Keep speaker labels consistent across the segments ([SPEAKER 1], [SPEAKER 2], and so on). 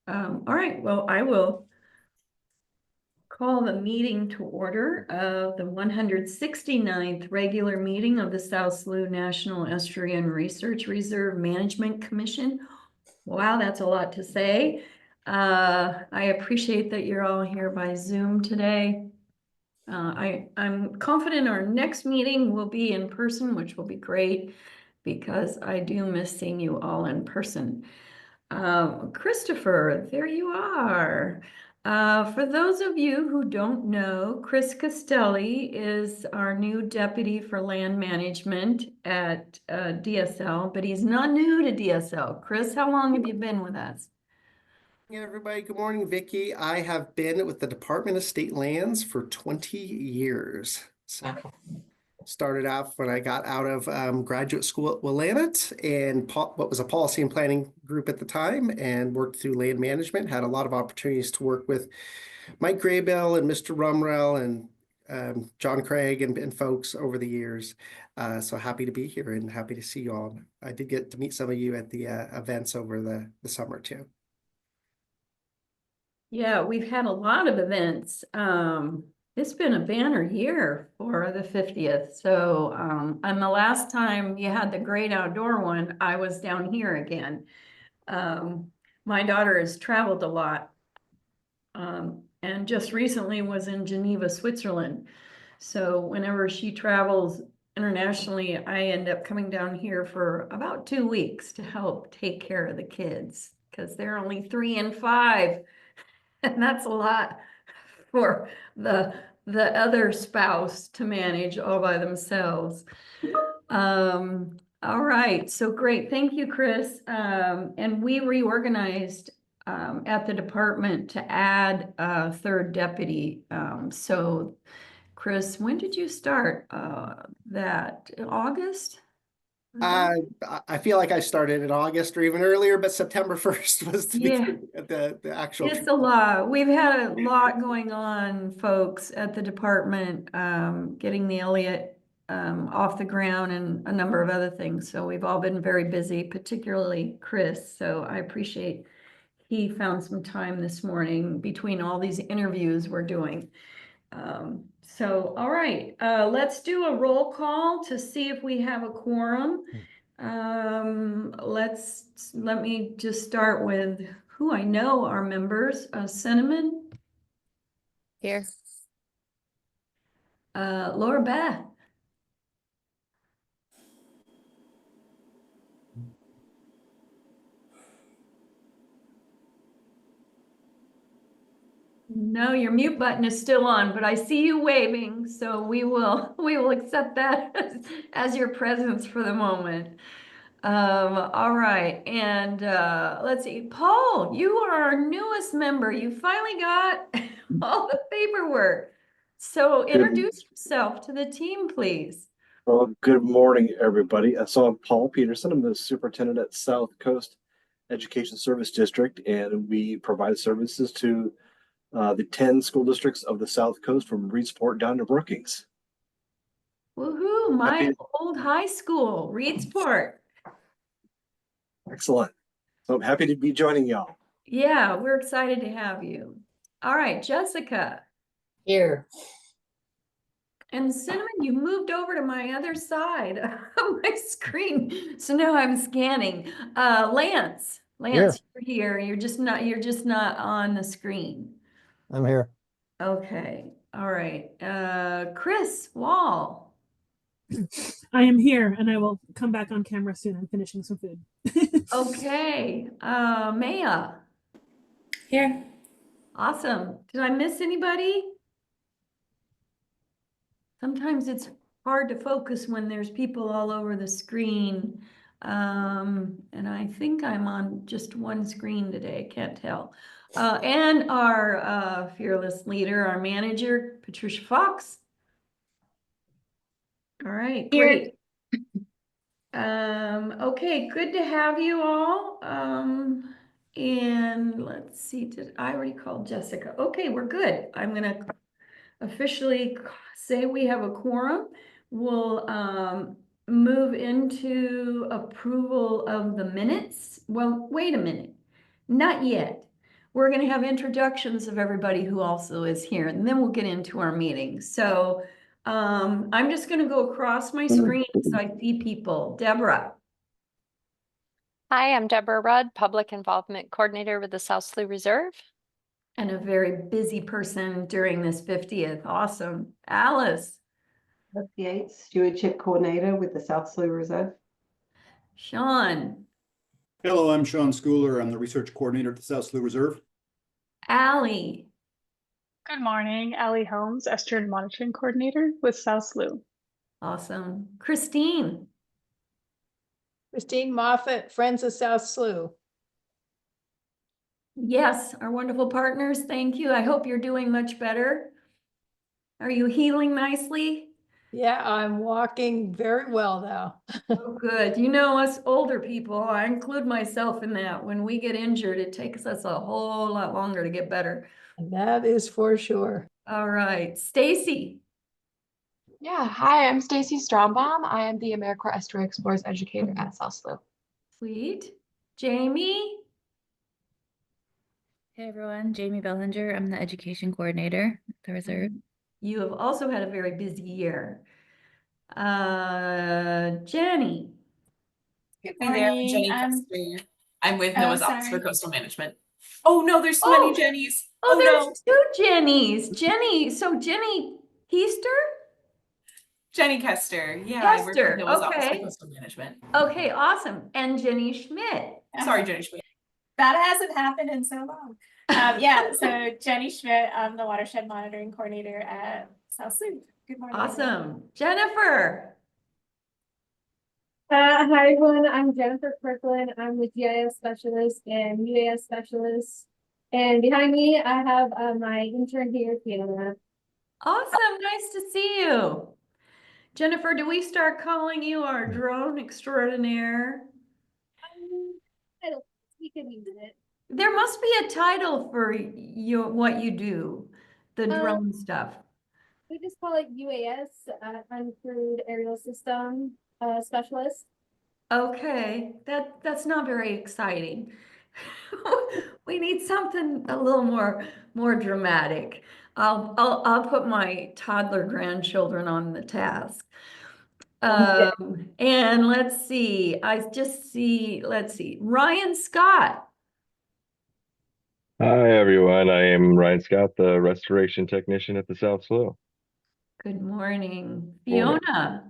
[SPEAKER 1] All right, well, I will call the meeting to order of the 169th regular meeting of the South Slough National Estuary and Research Reserve Management Commission. Wow, that's a lot to say. I appreciate that you're all here by Zoom today. I'm confident our next meeting will be in person, which will be great because I do miss seeing you all in person. Christopher, there you are. For those of you who don't know, Chris Castelli is our new deputy for land management at DSL, but he's not new to DSL. Chris, how long have you been with us?
[SPEAKER 2] Yeah, everybody, good morning, Vicky. I have been with the Department of State Lands for 20 years. So started off when I got out of graduate school at Willamette and what was a policy and planning group at the time, and worked through land management. Had a lot of opportunities to work with Mike Graybell and Mr. Rumrell and John Craig and folks over the years. So happy to be here and happy to see you all. I did get to meet some of you at the events over the summer too.
[SPEAKER 1] Yeah, we've had a lot of events. It's been a banner year for the 50th. So, and the last time you had the great outdoor one, I was down here again. My daughter has traveled a lot, and just recently was in Geneva, Switzerland. So whenever she travels internationally, I end up coming down here for about 2 weeks to help take care of the kids because they're only 3 and 5. And that's a lot for the other spouse to manage all by themselves. All right, so great. Thank you, Chris. And we reorganized at the department to add a third deputy. So Chris, when did you start that? August?
[SPEAKER 2] I feel like I started in August or even earlier, but September 1st was the
[SPEAKER 1] Yeah.
[SPEAKER 2] beginning of the actual.
[SPEAKER 1] It's a lot. We've had a lot going on, folks, at the department, getting the Elliott off the ground and a number of other things. So we've all been very busy, particularly Chris. So I appreciate he found some time this morning between all these interviews we're doing. So, all right, let's do a roll call to see if we have a quorum. Let me just start with who I know are members. Cinnamon,
[SPEAKER 3] Here.
[SPEAKER 1] Laura Beth, no, your mute button is still on, but I see you waving, so we will accept that as your presence for the moment. All right, and let's see, Paul, you are our newest member. You finally got all the paperwork. So introduce yourself to the team, please.
[SPEAKER 4] Well, good morning, everybody. So I'm Paul Peterson. I'm the superintendent at South Coast Education Service District, and we provide services to the 10 school districts of the South Coast from Reedsport down to Brookings.
[SPEAKER 1] Woohoo, my old high school, Reedsport.
[SPEAKER 4] Excellent. So I'm happy to be joining y'all.
[SPEAKER 1] Yeah, we're excited to have you. All right, Jessica.
[SPEAKER 3] Here.
[SPEAKER 1] And Cinnamon, you moved over to my other side of my screen. So now I'm scanning. Lance, you're here. You're just not on the screen.
[SPEAKER 5] I'm here.
[SPEAKER 1] Okay. All right. Chris Wall.
[SPEAKER 6] I am here and I will come back on camera soon. I'm finishing some food.
[SPEAKER 1] Okay. Maya.
[SPEAKER 3] Here.
[SPEAKER 1] Awesome. Did I miss anybody? Sometimes it's hard to focus when there's people all over the screen. And I think I'm on just one screen today, can't tell. And our fearless leader, our manager, Patricia Fox. All right, great. Okay, good to have you all. And let's see, did I already call Jessica? Okay, we're good. I'm gonna officially say we have a quorum. We'll move into approval of the minutes. Well, wait a minute, not yet. we're going to have introductions of everybody who also is here, and then we'll get into our meeting. So I'm just going to go across my screen so I see people. Deborah.
[SPEAKER 5] Hi, I'm Deborah Rudd, Public Involvement Coordinator with the South Slough Reserve.
[SPEAKER 1] And a very busy person during this 50th. Awesome. Alice.
[SPEAKER 7] Yates, Stewardship Coordinator with the South Slough Reserve.
[SPEAKER 1] Sean.
[SPEAKER 8] Hello, I'm Sean Schooler. I'm the Research Coordinator at the South Slough Reserve.
[SPEAKER 1] Allie.
[SPEAKER 9] Good morning, Allie Holmes, Estuarine Monitoring Coordinator with South Slough.
[SPEAKER 1] Awesome. Christine.
[SPEAKER 3] Christine Moffat, Friends of South Slough.
[SPEAKER 1] Yes, our wonderful partners. Thank you. I hope you're doing much better. Are you healing nicely?
[SPEAKER 3] Yeah, I'm walking very well now.
[SPEAKER 1] Oh, good. You know, us older people, I include myself in that. When we get injured, it takes us a whole lot longer to get better.
[SPEAKER 3] That is for sure.
[SPEAKER 1] All right, Stacy.
[SPEAKER 10] Yeah, hi, I'm Stacy Strombaum. I am the AmeriCorps Estuary Explorers Educator at South Slough.
[SPEAKER 1] Sweet. Jamie.
[SPEAKER 11] Hey everyone, Jamie Bellinger. I'm the Education Coordinator at the Reserve.
[SPEAKER 1] You have also had a very busy year. Jenny.
[SPEAKER 12] Good morning. Jenny Kester. I'm with
[SPEAKER 9] Oh,
[SPEAKER 12] NOAA's Office for
[SPEAKER 9] sorry.
[SPEAKER 12] Coastal Management. Oh no, there's so many Jennys.
[SPEAKER 1] Oh,
[SPEAKER 12] Oh no.
[SPEAKER 1] there's two Jennies. Jenny Keister?
[SPEAKER 12] Jenny Kester. Yeah, I work with
[SPEAKER 1] Kester,
[SPEAKER 12] NOAA's Office for
[SPEAKER 1] okay.
[SPEAKER 12] Coastal Management.
[SPEAKER 1] Okay, awesome. And Jenny Schmidt.
[SPEAKER 12] Sorry, Jenny Schmidt.
[SPEAKER 9] That hasn't happened in so long. Yeah, so Jenny Schmidt, I'm the Watershed Monitoring Coordinator at South Slough. Good morning.
[SPEAKER 1] Awesome. Jennifer.
[SPEAKER 13] Hi everyone, I'm Jennifer Kirkland. I'm the GIS specialist and UAS specialist. And behind me, I have my intern here, Fiona.
[SPEAKER 1] Awesome. Nice to see you. Jennifer, do we start calling you our drone extraordinaire?
[SPEAKER 13] I don't, we can use it.
[SPEAKER 1] There must be a title for what you do, the drone stuff.
[SPEAKER 13] We just call it UAS, Uncrewed Aerial System Specialist.
[SPEAKER 1] Okay, that's not very exciting. We need something a little more dramatic. I'll put my toddler grandchildren on the task. And let's see, let's see, Ryan Scott.
[SPEAKER 14] Hi, everyone. I am Ryan Scott, the restoration technician at the South Slough.
[SPEAKER 1] Good morning.
[SPEAKER 14] Morning.
[SPEAKER 1] Fiona.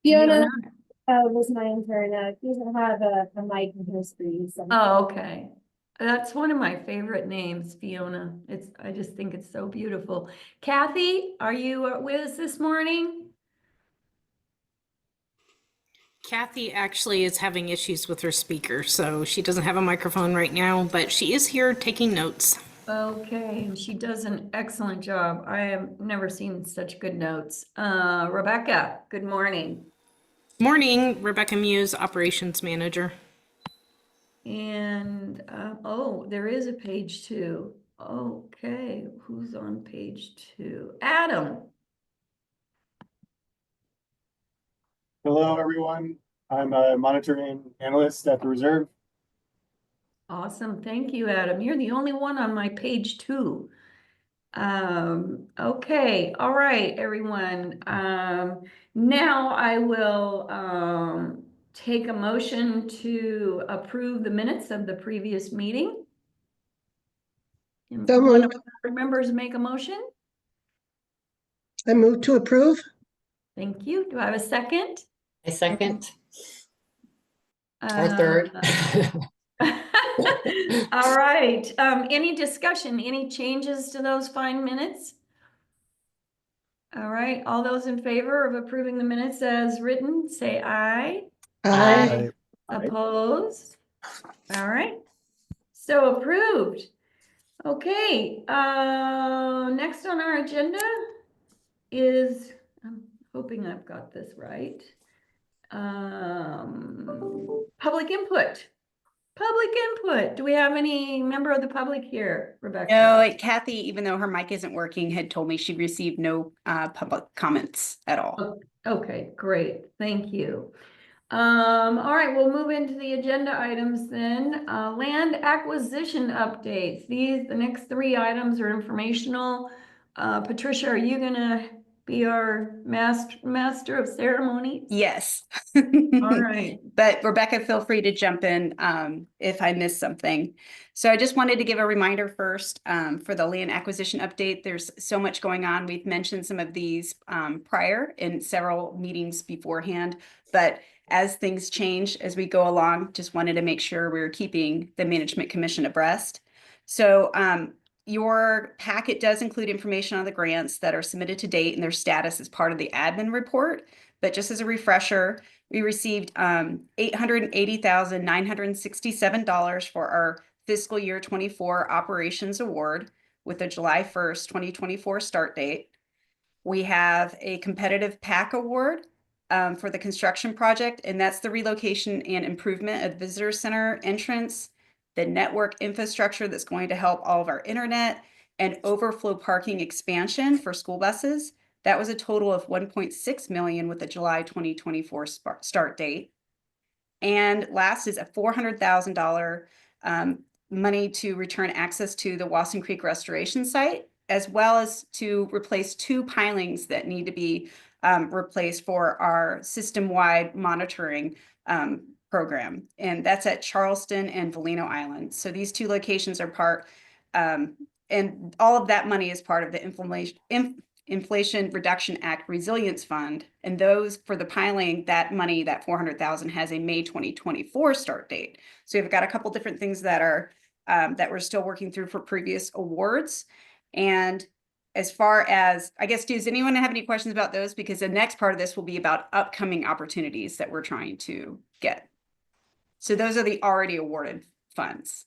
[SPEAKER 13] Fiona was my intern. She doesn't have a mic in her screen. So.
[SPEAKER 1] Oh, okay. That's one of my favorite names, Fiona. I just think it's so beautiful. Kathy, are you with us this morning?
[SPEAKER 15] Kathy actually is having issues with her speaker, so she doesn't have a microphone right now, but she is here taking notes.
[SPEAKER 1] Okay, and she does an excellent job. I have never seen such good notes. Rebecca, good morning.
[SPEAKER 15] Morning, Rebecca Muse, Operations Manager.
[SPEAKER 1] And, oh, there is a page 2. Okay, who's on page 2? Adam.
[SPEAKER 16] Hello, everyone. I'm a monitoring analyst at the Reserve.
[SPEAKER 1] Awesome. Thank you, Adam. You're the only one on my page 2. Okay. All right, everyone. Now I will take a motion to approve the minutes of the previous meeting.
[SPEAKER 17] So
[SPEAKER 1] One of
[SPEAKER 17] moved.
[SPEAKER 1] our members make a motion?
[SPEAKER 17] I move to approve.
[SPEAKER 1] Thank you. Do I have a second?
[SPEAKER 3] A second. Or third.
[SPEAKER 1] All right. Any discussion, any changes to those fine minutes? All right. All those in favor of approving the minutes as written, say aye.
[SPEAKER 17] Aye.
[SPEAKER 1] Opposed? All right. So approved. Okay. Next on our agenda is, I'm hoping I've got this right. Public input. Public input. Do we have any member of the public here, Rebecca?
[SPEAKER 18] No, Kathy, even though her mic isn't working, had told me she'd received no public comments at all.
[SPEAKER 1] Okay, great. Thank you. All right, we'll move into the agenda items then. Land acquisition updates. The next 3 items are informational. Patricia, are you gonna be our master of ceremonies?
[SPEAKER 18] Yes.
[SPEAKER 1] All right.
[SPEAKER 18] But Rebecca, feel free to jump in if I miss something. So I just wanted to give a reminder first for the land acquisition update. There's so much going on. We've mentioned some of these prior in several meetings beforehand, but as things change as we go along, just wanted to make sure we're keeping the Management Commission abreast. So your packet does include information on the grants that are submitted to date and their status as part of the admin report. But just as a refresher, we received $880,967 for our fiscal year 24 operations award with a July 1st, 2024 start date. We have a competitive PAC award for the construction project, and that's the relocation and improvement of the visitor center entrance, the network infrastructure that's going to help all of our internet, and overflow parking expansion for school buses. That was a total of $1.6 million with the July 2024 start date. And last is a $400,000 money to return access to the Wasson Creek restoration site, as well as to replace 2 pilings that need to be replaced for our system-wide monitoring program. And that's at Charleston and Volcano Island. So these 2 locations are part, and all of that money is part of the Inflation Reduction Act Resilience Fund. And those for the piling, that money, that $400,000 has a May 2024 start date. So we've got a couple different things that are that we're still working through for previous awards. And as far as, I guess, does anyone have any questions about those? Because the next part of this will be about upcoming opportunities that we're trying to get. So those are the already awarded funds.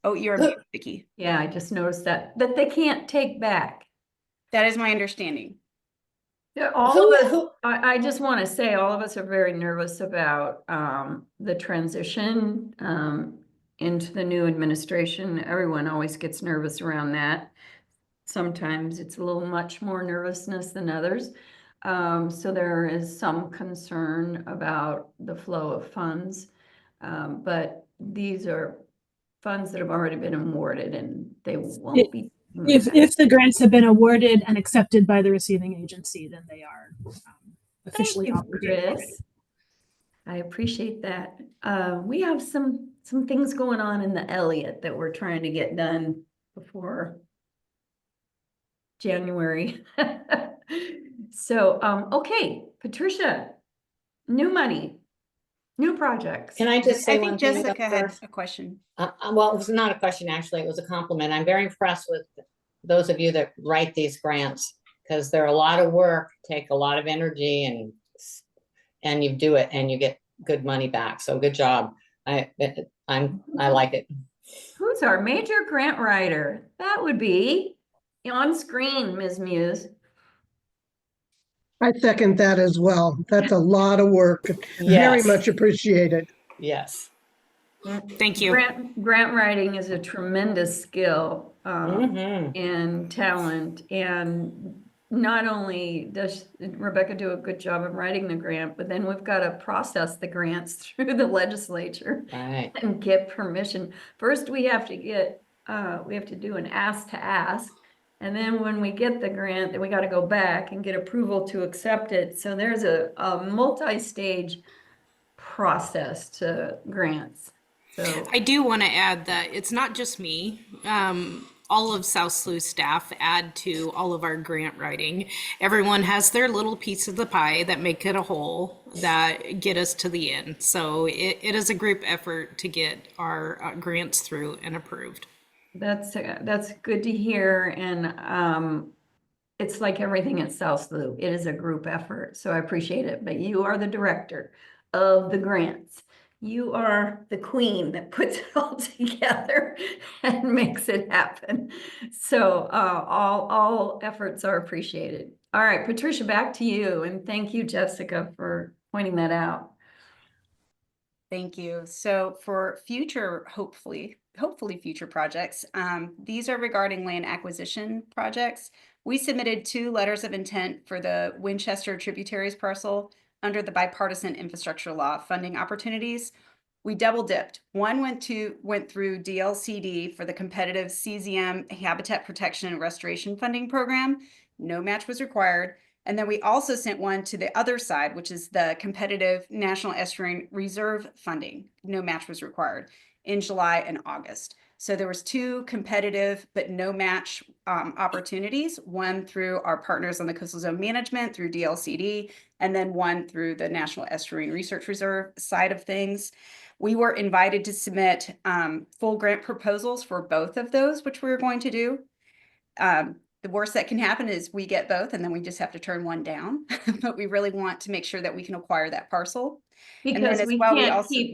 [SPEAKER 18] Oh, you're muted, Vicki.
[SPEAKER 1] Yeah, I just noticed that they can't take back.
[SPEAKER 18] That is my understanding.
[SPEAKER 1] Yeah, all of us, I just want to say, all of us are very nervous about the transition into the new administration. Everyone always gets nervous around that. Sometimes it's a little much more nervousness than others. So there is some concern about the flow of funds. But these are funds that have already been awarded and they won't be.
[SPEAKER 6] If the grants have been awarded and accepted by the receiving agency, then they are officially obligated.
[SPEAKER 1] Chris. I appreciate that. We have some things going on in the Elliott that we're trying to get done before January. So, okay, Patricia, new money, new projects.
[SPEAKER 18] Can I just say one thing? Jessica had a question.
[SPEAKER 19] Well, it was not a question, actually. It was a compliment. I'm very impressed with those of you that write these grants because they're a lot of work, take a lot of energy, and you do it and you get good money back. So good job. I like it.
[SPEAKER 1] Who's our major grant writer? That would be on screen, Ms. Muse.
[SPEAKER 17] I second that as well. That's a lot of work. Very much appreciated.
[SPEAKER 19] Yes.
[SPEAKER 15] Thank you.
[SPEAKER 1] Grant writing is a tremendous skill and talent. And not only does Rebecca do a good job of writing the grant, but then we've got to process the grants through the legislature and get permission. First, we have to do an ask to ask. And then when we get the grant, then we got to go back and get approval to accept it. So there's a multi-stage process to grants. So
[SPEAKER 15] I do want to add that it's not just me. All of South SLU staff add to all of our grant writing. Everyone has their little piece of the pie that make it a whole that get us to the end. So it is a group effort to get our grants through and approved.
[SPEAKER 1] That's good to hear. And it's like everything at South SLU. It is a group effort. So I appreciate it. But you are the director of the grants. You are the queen that puts it all together and makes it happen. So all efforts are appreciated. All right, Patricia, back to you. And thank you, Jessica, for pointing that out.
[SPEAKER 18] Thank you. So for future, hopefully future projects, these are regarding land acquisition projects. We submitted 2 letters of intent for the Winchester tributaries parcel. under the bipartisan infrastructure law funding opportunities. We double dipped. One went through DLCD for the competitive CZM Habitat Protection and Restoration Funding Program. No match was required. And then we also sent one to the other side, which is the competitive National Estuarine Reserve Funding. No match was required in July and August. So there was 2 competitive but no match opportunities, one through our partners on the Coastal Zone Management through DLCD, and then one through the National Estuarine Research Reserve side of things. We were invited to submit full grant proposals for both of those, which we were going to do. The worst that can happen is we get both and then we just have to turn one down. But we really want to make sure that we can acquire that parcel.
[SPEAKER 1] Because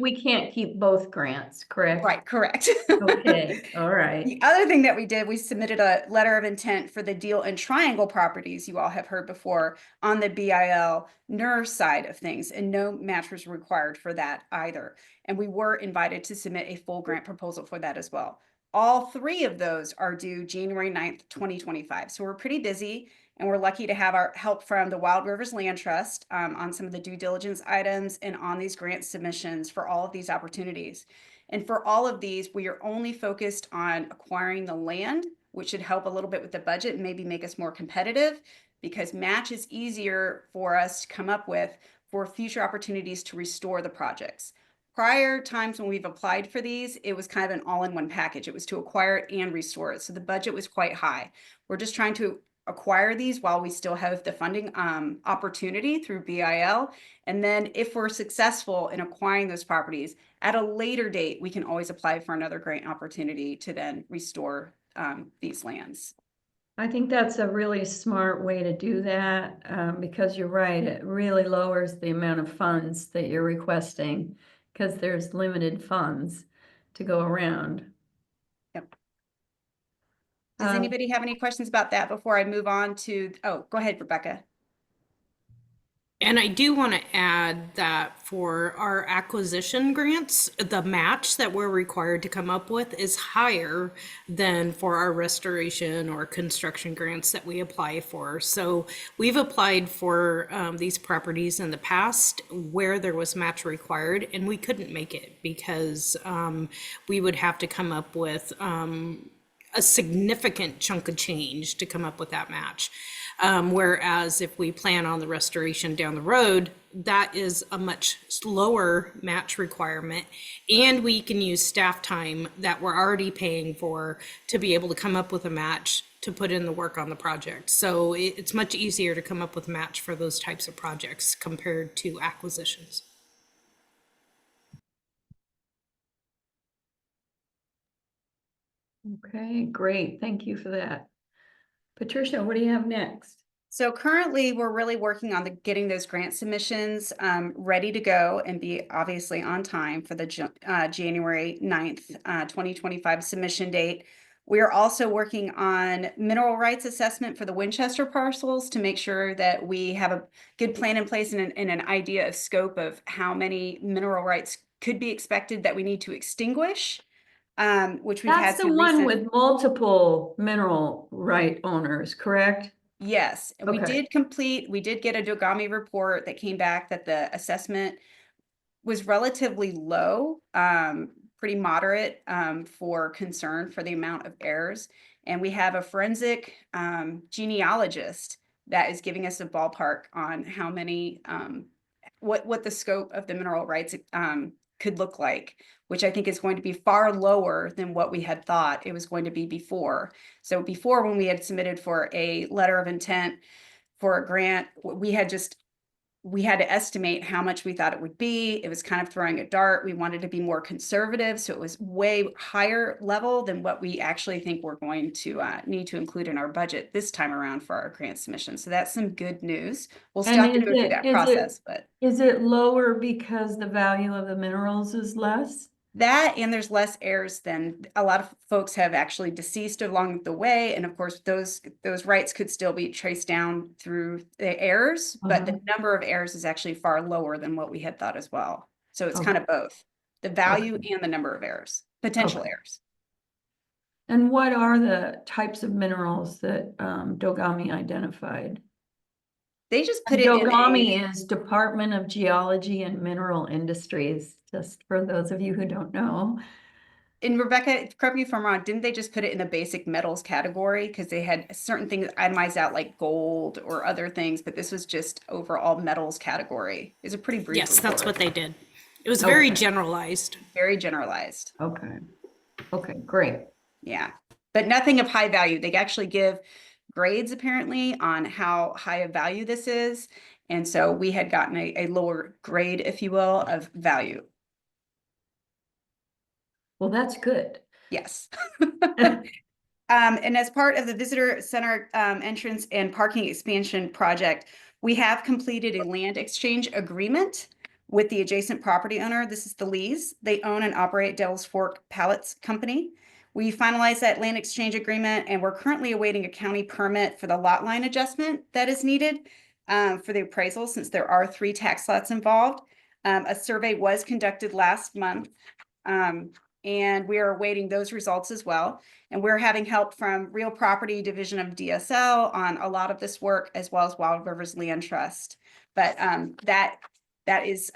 [SPEAKER 1] we can't keep both grants, correct?
[SPEAKER 18] Right, correct.
[SPEAKER 1] Okay, all right.
[SPEAKER 18] The other thing that we did, we submitted a letter of intent for the Deal and Triangle properties you all have heard before on the BIL SSNERR side of things, and no match was required for that either. And we were invited to submit a full grant proposal for that as well. All 3 of those are due January 9th, 2025. So we're pretty busy, and we're lucky to have our help from the Wild Rivers Land Trust on some of the due diligence items and on these grant submissions for all of these opportunities. And for all of these, we are only focused on acquiring the land, which should help a little bit with the budget and maybe make us more competitive, because match is easier for us to come up with for future opportunities to restore the projects. Prior times when we've applied for these, it was kind of an all-in-one package. It was to acquire it and restore it. So the budget was quite high. We're just trying to acquire these while we still have the funding opportunity through BIL. And then if we're successful in acquiring those properties, at a later date, we can always apply for another grant opportunity to then restore these lands.
[SPEAKER 1] I think that's a really smart way to do that, because you're right, it really lowers the amount of funds that you're requesting because there's limited funds to go around.
[SPEAKER 18] Yep. Does anybody have any questions about that before I move on to, oh, go ahead, Rebecca.
[SPEAKER 15] And I do want to add that for our acquisition grants, the match that we're required to come up with is higher than for our restoration or construction grants that we apply for. So we've applied for these properties in the past where there was match required, and we couldn't make it because we would have to come up with a significant chunk of change to come up with that match. Whereas if we plan on the restoration down the road, that is a much lower match requirement, and we can use staff time that we're already paying for to be able to come up with a match to put in the work on the project. So it's much easier to come up with a match for those types of projects compared to acquisitions.
[SPEAKER 1] Okay, great. Thank you for that. Patricia, what do you have next?
[SPEAKER 18] So currently, we're really working on getting those grant submissions ready to go and be obviously on time for the January 9th, 2025 submission date. We are also working on mineral rights assessment for the Winchester parcels to make sure that we have a good plan in place and an idea of scope of how many mineral rights could be expected that we need to extinguish. Which we've had
[SPEAKER 1] That's the one with multiple mineral right owners, correct?
[SPEAKER 18] Yes, and
[SPEAKER 1] Okay.
[SPEAKER 18] we did get a Dogami report that came back that the assessment was relatively low, pretty moderate for concern for the amount of errors. And we have a forensic genealogist that is giving us a ballpark on how many, what the scope of the mineral rights could look like, which I think is going to be far lower than what we had thought it was going to be before. So before, when we had submitted for a letter of intent for a grant, we had to estimate how much we thought it would be. It was kind of throwing a dart. We wanted to be more conservative, so it was way higher level than what we actually think we're going to need to include in our budget this time around for our grant submission. So that's some good news. We'll still have to go through that process, but
[SPEAKER 1] is it lower because the value of the minerals is less?
[SPEAKER 18] That, and there's less heirs than a lot of folks have actually deceased along the way. And of course, those rights could still be traced down through the heirs, but the number of heirs is actually far lower than what we had thought as well. So it's kind of both the value and the number of heirs, potential heirs.
[SPEAKER 1] And what are the types of minerals that Dogami identified?
[SPEAKER 18] They just put
[SPEAKER 1] And
[SPEAKER 18] it in
[SPEAKER 1] Dogami is Department of Geology and Mineral Industries, just for those of you who don't know.
[SPEAKER 18] And Rebecca, correct me if I'm wrong, didn't they just put it in a basic metals category? Because they had certain things itemized out like gold or other things, but this was just overall metals category. It's a pretty brief
[SPEAKER 15] Yes, that's
[SPEAKER 18] report.
[SPEAKER 15] what they did. It was very
[SPEAKER 1] Okay.
[SPEAKER 15] generalized.
[SPEAKER 18] Very generalized.
[SPEAKER 1] Okay. Okay, great.
[SPEAKER 18] Yeah, but nothing of high value. They actually give grades apparently on how high a value this is. And so we had gotten a lower grade, if you will, of value.
[SPEAKER 1] Well, that's good.
[SPEAKER 18] Yes. And as part of the visitor center entrance and parking expansion project, we have completed a land exchange agreement with the adjacent property owner. This is the Lees. They own and operate Devil's Fork Pallets Company. We finalized that land exchange agreement, and we're currently awaiting a county permit for the lot line adjustment that is needed for the appraisal, since there are 3 tax lots involved. A survey was conducted last month, and we are awaiting those results as well. And we're having help from Real Property Division of DSL on a lot of this work, as well as Wild Rivers Land Trust. But that is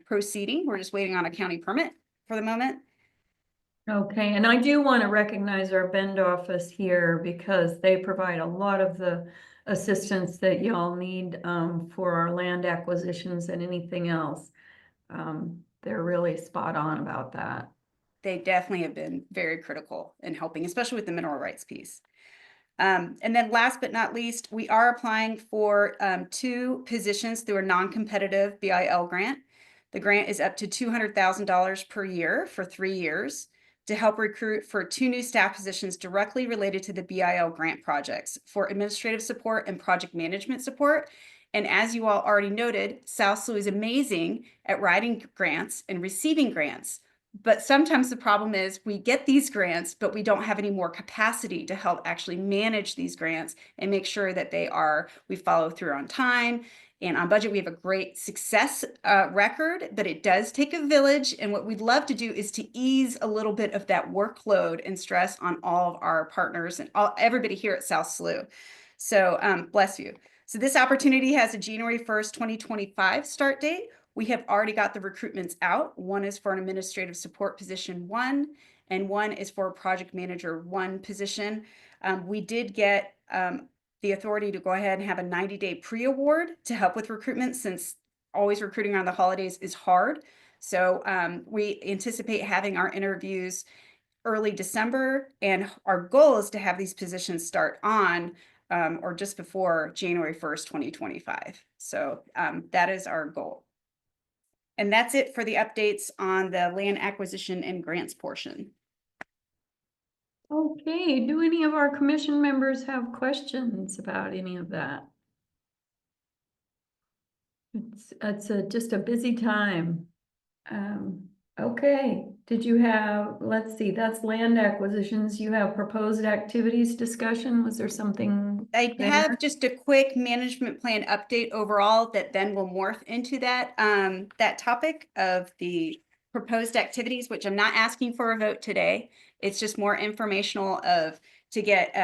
[SPEAKER 18] proceeding. We're just waiting on a county permit for the moment.
[SPEAKER 1] Okay, and I do want to recognize our Bend office here because they provide a lot of the assistance that y'all need for our land acquisitions and anything else. They're really spot on about that.
[SPEAKER 18] They definitely have been very critical in helping, especially with the mineral rights piece. And then last but not least, we are applying for 2 positions through a non-competitive BIL grant. The grant is up to $200,000 per year for 3 years to help recruit for 2 new staff positions directly related to the BIL grant projects for administrative support and project management support. And as you all already noted, South SLU is amazing at writing grants and receiving grants. But sometimes the problem is we get these grants, but we don't have any more capacity to help actually manage these grants and make sure that we follow through on time and on budget. We have a great success record, but it does take a village. And what we'd love to do is to ease a little bit of that workload and stress on all of our partners and everybody here at South SLU. So bless you. So this opportunity has a January 1st, 2025 start date. We have already got the recruitments out. One is for an administrative support position 1, and one is for a project manager 1 position. We did get the authority to go ahead and have a 90-day pre-award to help with recruitment, since always recruiting around the holidays is hard. So we anticipate having our interviews early December, and our goal is to have these positions start on or just before January 1st, 2025. So that is our goal. And that's it for the updates on the land acquisition and grants portion.
[SPEAKER 1] Okay, do any of our commission members have questions about any of that? It's just a busy time. Okay, did you have, let's see, that's land acquisitions. You have proposed activities discussion. Was there something
[SPEAKER 18] I
[SPEAKER 1] there?
[SPEAKER 18] have just a quick management plan update overall that then will morph into that topic of the proposed activities, which I'm not asking for a vote today. It's just more informational to get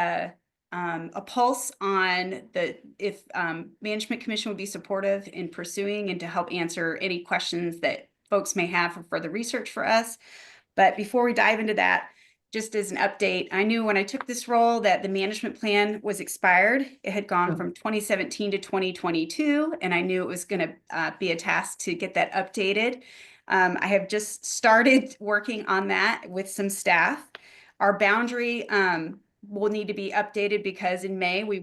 [SPEAKER 18] a pulse on if management commission would be supportive in pursuing and to help answer any questions that folks may have for further research for us. But before we dive into that, just as an update, I knew when I took this role that the management plan was expired. It had gone from 2017 to 2022, and I knew it was going to be a task to get that updated. I have just started working on that with some staff. Our boundary will need to be updated because in May we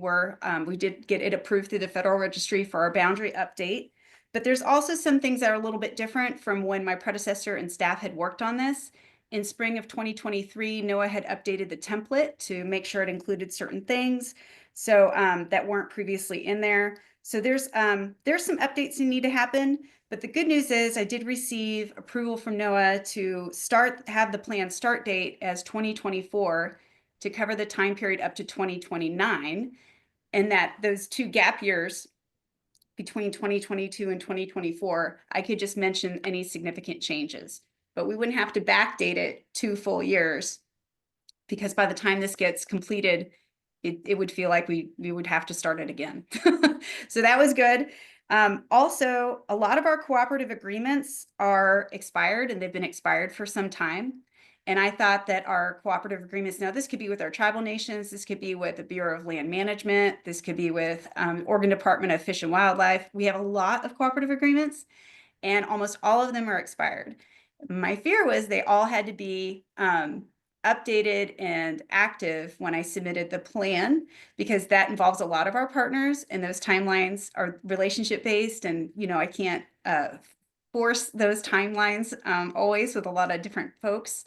[SPEAKER 18] did get it approved through the Federal Registry for our boundary update. But there's also some things that are a little bit different from when my predecessor and staff had worked on this. In spring of 2023, NOAA had updated the template to make sure it included certain things so that weren't previously in there. So there's some updates that need to happen. But the good news is I did receive approval from NOAA to have the plan start date as 2024 to cover the time period up to 2029, and that those 2 gap years between 2022 and 2024, I could just mention any significant changes, but we wouldn't have to backdate it 2 full years, because by the time this gets completed it would feel like we would have to start it again. So that was good. Also, a lot of our cooperative agreements are expired, and they've been expired for some time. And I thought that our cooperative agreements, now this could be with our tribal nations, this could be with the Bureau of Land Management, this could be with Oregon Department of Fish and Wildlife. We have a lot of cooperative agreements, and almost all of them are expired. My fear was they all had to be updated and active when I submitted the plan, because that involves a lot of our partners, and those timelines are relationship based, and I can't force those timelines always with a lot of different folks.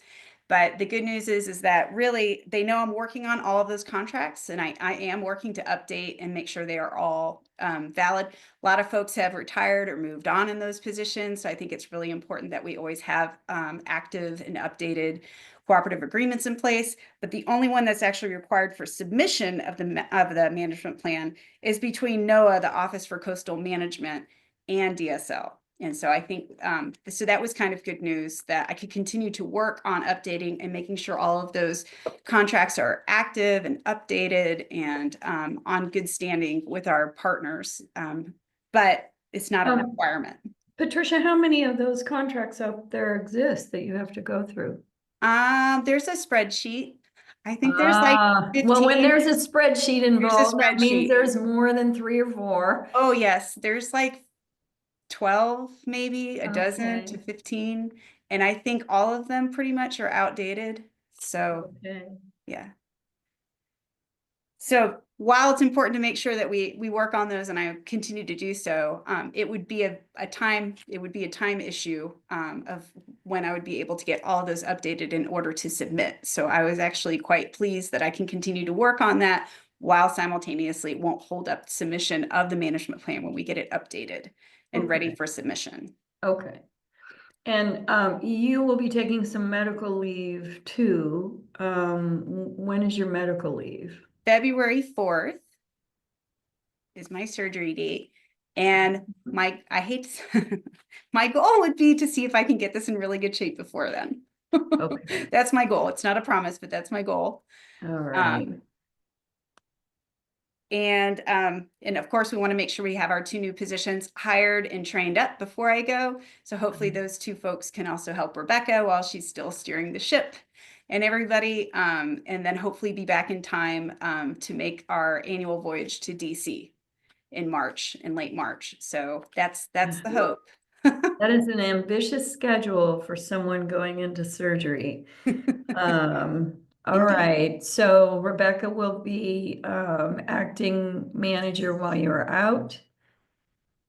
[SPEAKER 18] But the good news is that really they know I'm working on all of those contracts, and I am working to update and make sure they are all valid. A lot of folks have retired or moved on in those positions. So I think it's really important that we always have active and updated cooperative agreements in place. But the only one that's actually required for submission of the management plan is between NOAA, the Office for Coastal Management, and DSL. And so I think, so that was kind of good news that I could continue to work on updating and making sure all of those contracts are active and updated and on good standing with our partners. But it's not a requirement.
[SPEAKER 1] Patricia, how many of those contracts out there exist that you have to go through?
[SPEAKER 18] There's a spreadsheet. I think there's like 15.
[SPEAKER 1] Well, when there's a spreadsheet involved, that means
[SPEAKER 18] spreadsheet.
[SPEAKER 1] there's more than 3 or 4.
[SPEAKER 18] Oh, yes. There's like 12, maybe a dozen to 15. And I think all of them pretty much are outdated. So, yeah. So while it's important to make sure that we work on those, and I continue to do so, it would be a time issue of when I would be able to get all of those updated in order to submit. So I was actually quite pleased that I can continue to work on that while simultaneously it won't hold up submission of the management plan when we get it updated and ready for submission.
[SPEAKER 1] Okay. And you will be taking some medical leave too. When is your medical leave?
[SPEAKER 18] February 4th is my surgery date. And my goal would be to see if I can get this in really good shape before then. Okay. That's my goal. It's not a promise, but that's my goal.
[SPEAKER 1] All right.
[SPEAKER 18] And of course, we want to make sure we have our 2 new positions hired and trained up before I go. So hopefully those 2 folks can also help Rebecca while she's still steering the ship and everybody. And then hopefully be back in time to make our annual voyage to DC in late March. So that's the hope.
[SPEAKER 1] That is an ambitious schedule for someone going into surgery. All right, so Rebecca will be acting manager while you're out.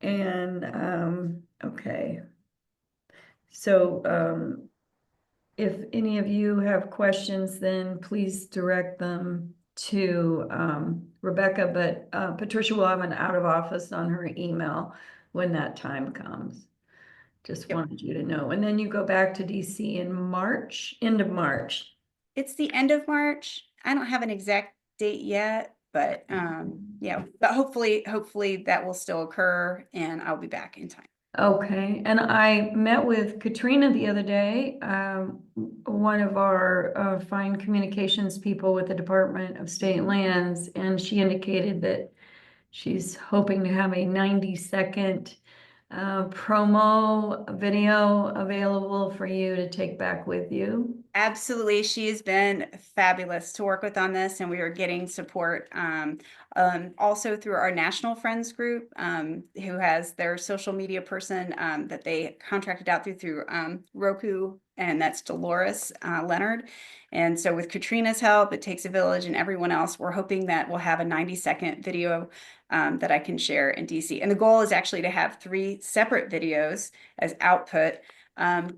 [SPEAKER 1] And okay. So if any of you have questions, then please direct them to Rebecca, but Patricia will have an out of office on her email when that time comes. Just wanted you to know. And then you go back to DC in March, end of March.
[SPEAKER 18] It's the end of March. I don't have an exact date yet, but yeah, but hopefully that will still occur and I'll be back in time.
[SPEAKER 1] Okay, and I met with Katrina the other day, one of our fine communications people with the Department of State Lands, and she indicated that she's hoping to have a 90-second promo video available for you to take back with you.
[SPEAKER 18] Absolutely. She has been fabulous to work with on this, and we are getting support also through our National Friends group, who has their social media person that they contracted out through Roku, and that's Dolores Leonard. And so with Katrina's help, It Takes a Village, and everyone else, we're hoping that we'll have a 90-second video that I can share in DC. And the goal is actually to have 3 separate videos as output,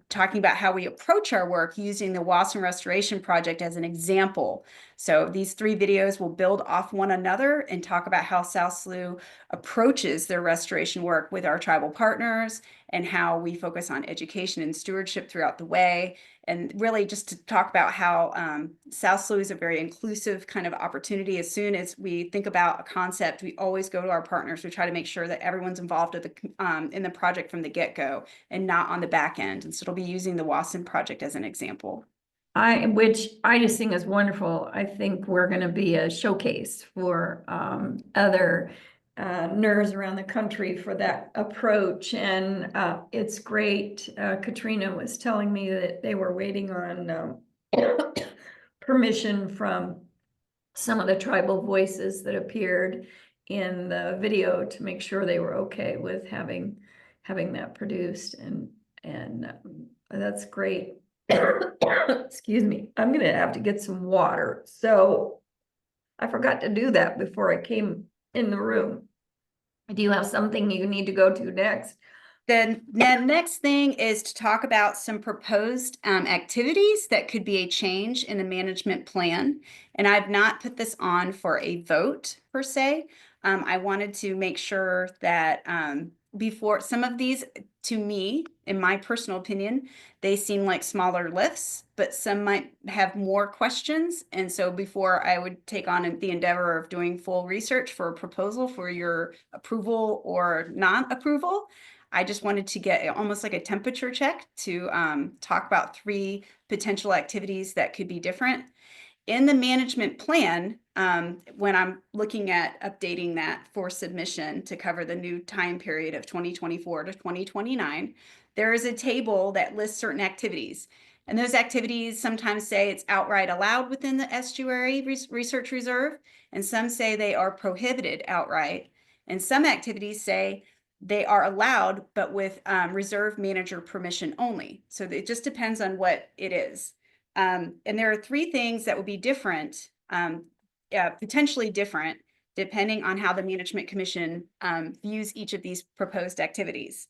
[SPEAKER 18] talking about how we approach our work using the Wasson Restoration Project as an example. So these 3 videos will build off one another and talk about how South Slough approaches their restoration work with our tribal partners and how we focus on education and stewardship throughout the way. And really just to talk about how South Slough is a very inclusive kind of opportunity. As soon as we think about a concept, we always go to our partners. We try to make sure that everyone's involved in the project from the get-go and not on the back end. And so it'll be using the Wasson project as an example.
[SPEAKER 1] which I just think is wonderful. I think we're going to be a showcase for other NERRs around the country for that approach. And it's great. Katrina was telling me that they were waiting on permission from some of the tribal voices that appeared in the video to make sure they were okay with having that produced, and that's great. Excuse me, I'm gonna have to get some water. So I forgot to do that before I came in the room. Do you have something you need to go to next?
[SPEAKER 18] Then the next thing is to talk about some proposed activities that could be a change in the management plan. And I've not put this on for a vote per se. I wanted to make sure that before some of these, to me, in my personal opinion, they seem like smaller lifts, but some might have more questions. And so before I would take on the endeavor of doing full research for a proposal for your approval or non-approval, I just wanted to get almost like a temperature check to talk about 3 potential activities that could be different. In the management plan, when I'm looking at updating that for submission to cover the new time period of 2024 to 2029, there is a table that lists certain activities. And those activities sometimes say it's outright allowed within the estuary research reserve, and some say they are prohibited outright. And some activities say they are allowed, but with reserve manager permission only. So it just depends on what it is. And there are 3 things that would be different, potentially different, depending on how the Management Commission views each of these proposed activities.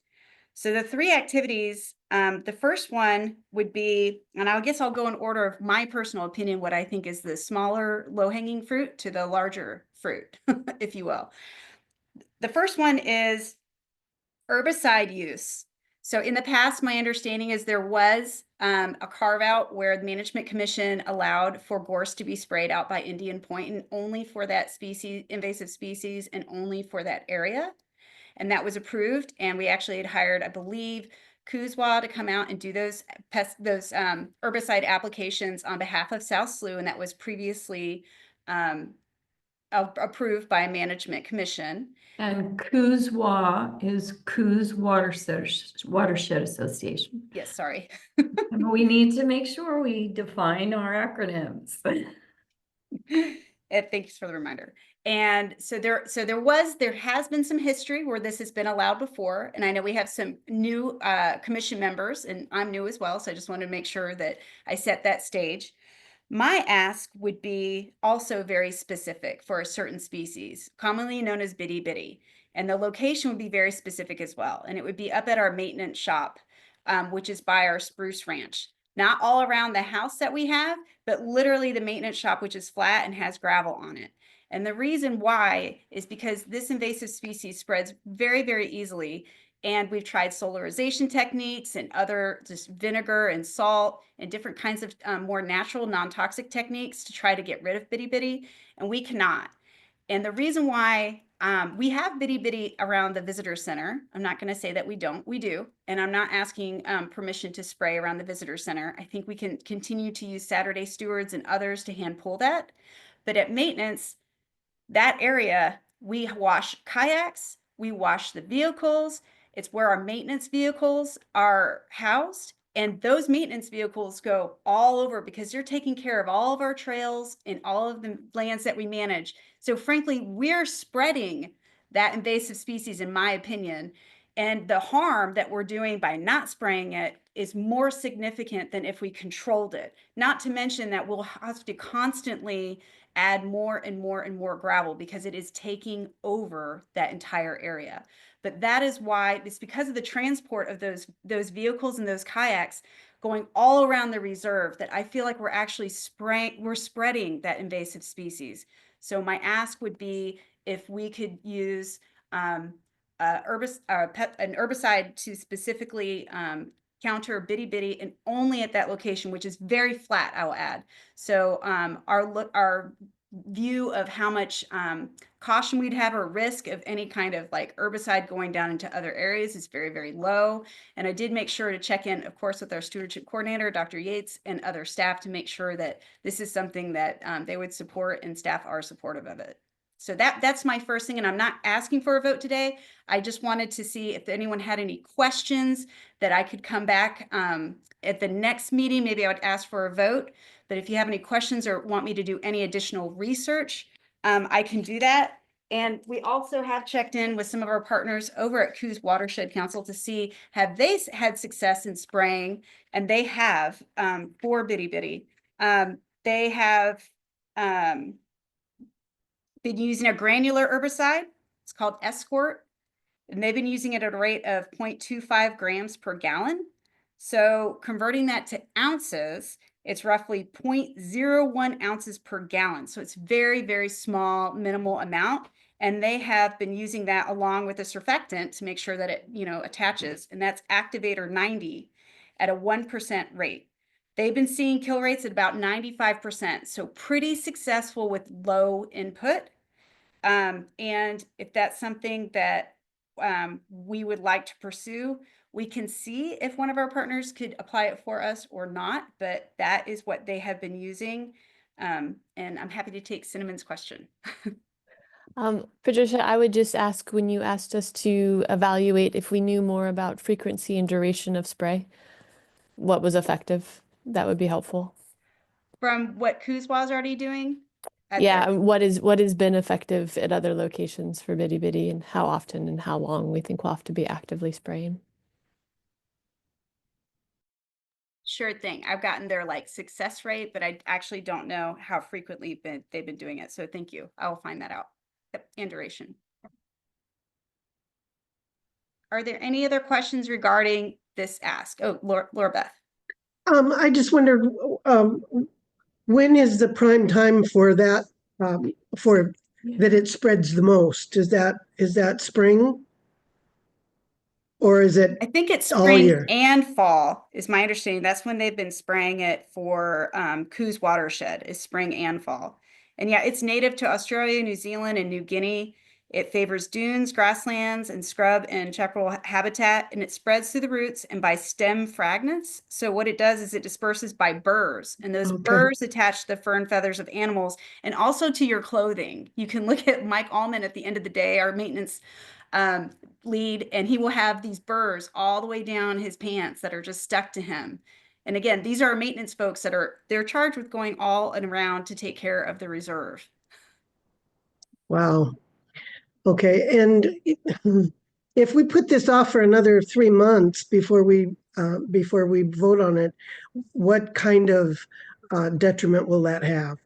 [SPEAKER 18] So the 3 activities, the first one would be, and I guess I'll go in order of my personal opinion, what I think is the smaller low-hanging fruit to the larger fruit, if you will. The first one is herbicide use. So in the past, my understanding is there was a carve out where the Management Commission allowed for gorse to be sprayed out by Indian Point, and only for that species, invasive species, and only for that area. And that was approved. And we actually had hired, I believe, Kuzwa to come out and do those herbicide applications on behalf of South Slough. And that was previously approved by a Management Commission.
[SPEAKER 1] And Kuzwa is Coos Watershed Association.
[SPEAKER 18] Yes, sorry.
[SPEAKER 1] And we need to make sure we define our acronyms.
[SPEAKER 18] Thanks for the reminder. And so there has been some history where this has been allowed before. And I know we have some new commission members, and I'm new as well. So I just wanted to make sure that I set that stage. My ask would be also very specific for a certain species, commonly known as bitty bitty. And the location would be very specific as well. And it would be up at our maintenance shop, which is by our spruce ranch. Not all around the house that we have, but literally the maintenance shop, which is flat and has gravel on it. And the reason why is because this invasive species spreads very, very easily. And we've tried solarization techniques and other just vinegar and salt and different kinds of more natural, non-toxic techniques to try to get rid of bitty bitty, and we cannot. And the reason why we have bitty bitty around the visitor center, I'm not going to say that we don't, we do. And I'm not asking permission to spray around the visitor center. I think we can continue to use Saturday stewards and others to hand pull that. But at maintenance, that area, we wash kayaks, we wash the vehicles. It's where our maintenance vehicles are housed. And those maintenance vehicles go all over because they're taking care of all of our trails and all of the lands that we manage. So frankly, we're spreading that invasive species, in my opinion. And the harm that we're doing by not spraying it is more significant than if we controlled it. Not to mention that we'll have to constantly add more and more and more gravel because it is taking over that entire area. But that is why, it's because of the transport of those vehicles and those kayaks going all around the reserve that I feel like we're actually spreading that invasive species. So my ask would be if we could use an herbicide to specifically counter bitty bitty, and only at that location, which is very flat, I will add. So our view of how much caution we'd have or risk of any kind of like herbicide going down into other areas is very, very low. And I did make sure to check in, of course, with our stewardship coordinator, Dr. Yates, and other staff to make sure that this is something that they would support, and staff are supportive of it. So that's my first thing, and I'm not asking for a vote today. I just wanted to see if anyone had any questions that I could come back at the next meeting. Maybe I would ask for a vote. But if you have any questions or want me to do any additional research, I can do that. And we also have checked in with some of our partners over at Coos Watershed Council to see, have they had success in spraying? And they have for Bitty Bitty. They have been using a granular herbicide. It's called Escort. And they've been using it at a rate of 0.25 grams per gallon. So converting that to ounces, it's roughly 0.01 ounces per gallon. So it's very, very small, minimal amount. And they have been using that along with a surfactant to make sure that it, attaches. And that's Activator 90 at a 1% rate. They've been seeing kill rates at about 95%. So pretty successful with low input. And if that's something that we would like to pursue, we can see if one of our partners could apply it for us or not, but that is what they have been using. And I'm happy to take Cinnamon's question.
[SPEAKER 20] Patricia, I would just ask, when you asked us to evaluate if we knew more about frequency and duration of spray, what was effective, that would be helpful.
[SPEAKER 18] From what Cooswa is already doing?
[SPEAKER 20] Yeah, what has been effective at other locations for Bitty Bitty, and how often and how long we think we'll have to be actively spraying.
[SPEAKER 18] Sure thing. I've gotten their success rate, but I actually don't know how frequently they've been doing it. So thank you. I will find that out. Yep, and duration. Are there any other questions regarding this ask? Oh, Laura Beth.
[SPEAKER 17] I just wondered, when is the prime time for that, for that it spreads the most? Is that spring? Or is it
[SPEAKER 18] I think it's
[SPEAKER 17] all
[SPEAKER 18] spring
[SPEAKER 17] year?
[SPEAKER 18] and fall is my understanding. That's when they've been spraying it for Coos Watershed, is spring and fall. And yeah, it's native to Australia, New Zealand, and New Guinea. It favors dunes, grasslands, and scrub and chaparral habitat, and it spreads through the roots and by stem fragments. So what it does is it disperses by burrs, and those burrs attach to the fur and feathers of animals and also to your clothing. You can look at Mike Allman at the end of the day, our maintenance lead, and he will have these burrs all the way down his pants that are just stuck to him. And again, these are maintenance folks that they're charged with going all and around to take care of the reserve.
[SPEAKER 17] Wow. Okay. And if we put this off for another 3 months before we vote on it, what kind of detriment will that have?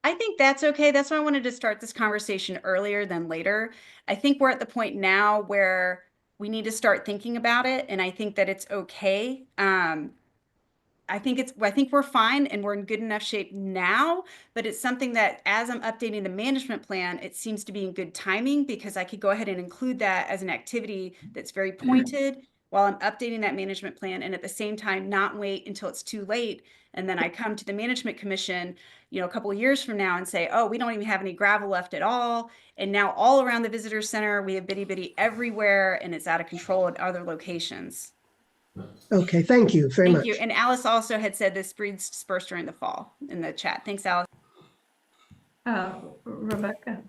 [SPEAKER 18] I think that's okay. That's why I wanted to start this conversation earlier than later. I think we're at the point now where we need to start thinking about it, and I think that it's okay. I think we're fine and we're in good enough shape now, but it's something that as I'm updating the management plan, it seems to be in good timing, because I could go ahead and include that as an activity that's very pointed while I'm updating that management plan, and at the same time not wait until it's too late. And then I come to the management commission, a couple of years from now and say, oh, we don't even have any gravel left at all. And now all around the visitor center, we have Bitty Bitty everywhere, and it's out of control at other locations.
[SPEAKER 17] Okay, thank you very much.
[SPEAKER 18] Thank you. And Alice also had said this breeds disperse during the fall in the chat. Thanks, Alice.
[SPEAKER 1] Rebecca.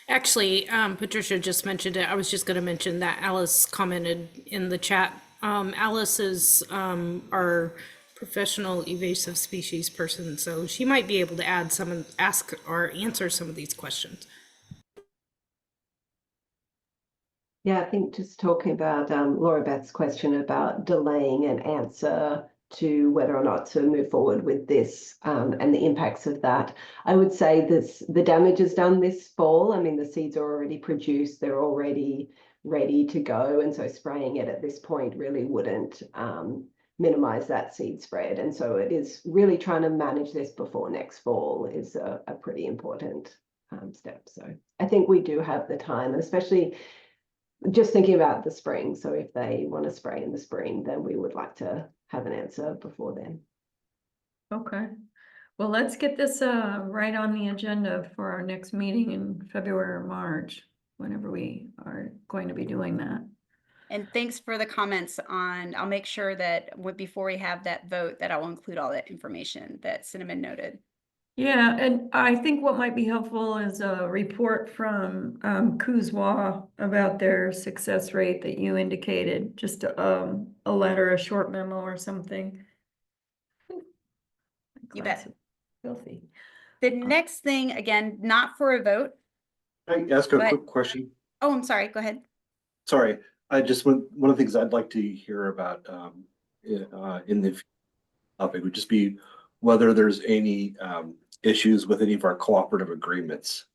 [SPEAKER 15] Actually, Patricia just mentioned it. I was just going to mention that Alice commented in the chat. Alice is our professional invasive species person, so she might be able to ask or answer some of these questions.
[SPEAKER 7] Yeah, I think just talking about Laura Beth's question about delaying an answer to whether or not to move forward with this and the impacts of that. I would say the damage is done this fall. I mean, the seeds are already produced, they're already ready to go. And so spraying it at this point really wouldn't minimize that seed spread. And so it is really trying to manage this before next fall is a pretty important step. So I think we do have the time, and especially just thinking about the spring. So if they want to spray in the spring, then we would like to have an answer before then.
[SPEAKER 1] Okay. Well, let's get this right on the agenda for our next meeting in February or March, whenever we are going to be doing that.
[SPEAKER 18] And thanks for the comments on, I'll make sure that before we have that vote, that I'll include all that information that Cinnamon noted.
[SPEAKER 1] Yeah, and I think what might be helpful is a report from Kuzwa about their success rate that you indicated, just a letter, a short memo or something.
[SPEAKER 18] You bet.
[SPEAKER 1] Filthy.
[SPEAKER 18] The next thing, again, not for a vote.
[SPEAKER 4] Can I ask a quick question?
[SPEAKER 18] Oh, I'm sorry. Go ahead.
[SPEAKER 4] Sorry, I just one of the things I'd like to hear about in the topic would just be whether there's any issues with any of our cooperative agreements.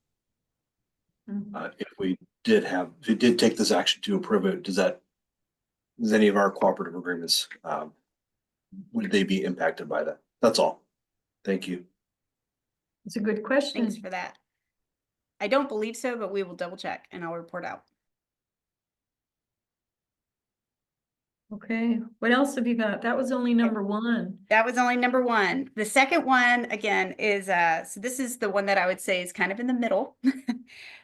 [SPEAKER 4] If we did take this action to approve it, does any of our cooperative agreements would they be impacted by that? That's all. Thank you.
[SPEAKER 1] It's a good question.
[SPEAKER 18] Thanks for that. I don't believe so, but we will double check and I'll report out.
[SPEAKER 1] Okay, what else have you got? That was only number one.
[SPEAKER 18] That was only number one. The second one, again, is so this is the one that I would say is kind of in the middle.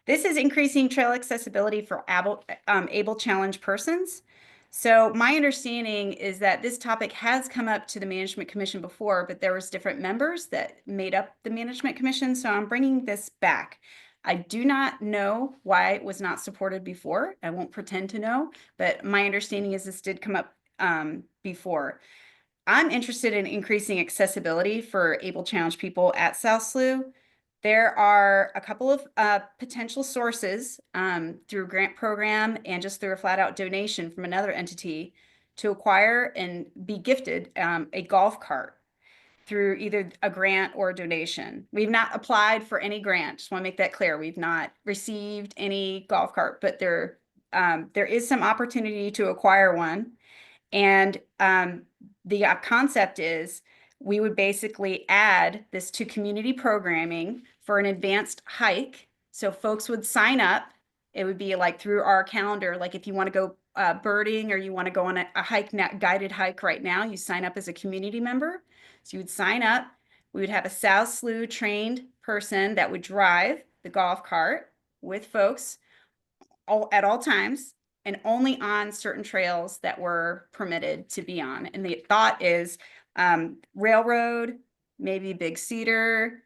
[SPEAKER 18] This is increasing trail accessibility for able challenged persons. So my understanding is that this topic has come up to the Management Commission before, but there was different members that made up the Management Commission. So I'm bringing this back. I do not know why it was not supported before. I won't pretend to know, but my understanding is this did come up before. I'm interested in increasing accessibility for able challenged people at South Slough. There are a couple of potential sources through a grant program and just through a flat out donation from another entity to acquire and be gifted a golf cart through either a grant or a donation. We've not applied for any grant. Just want to make that clear. We've not received any golf cart, but there is some opportunity to acquire one. And the concept is we would basically add this to community programming for an advanced hike. So folks would sign up. It would be like through our calendar, like if you want to go birding or you want to go on a hike, guided hike right now, you sign up as a community member. So you would sign up. We would have a South Slough trained person that would drive the golf cart with folks at all times and only on certain trails that were permitted to be on. And the thought is railroad, maybe Big Cedar.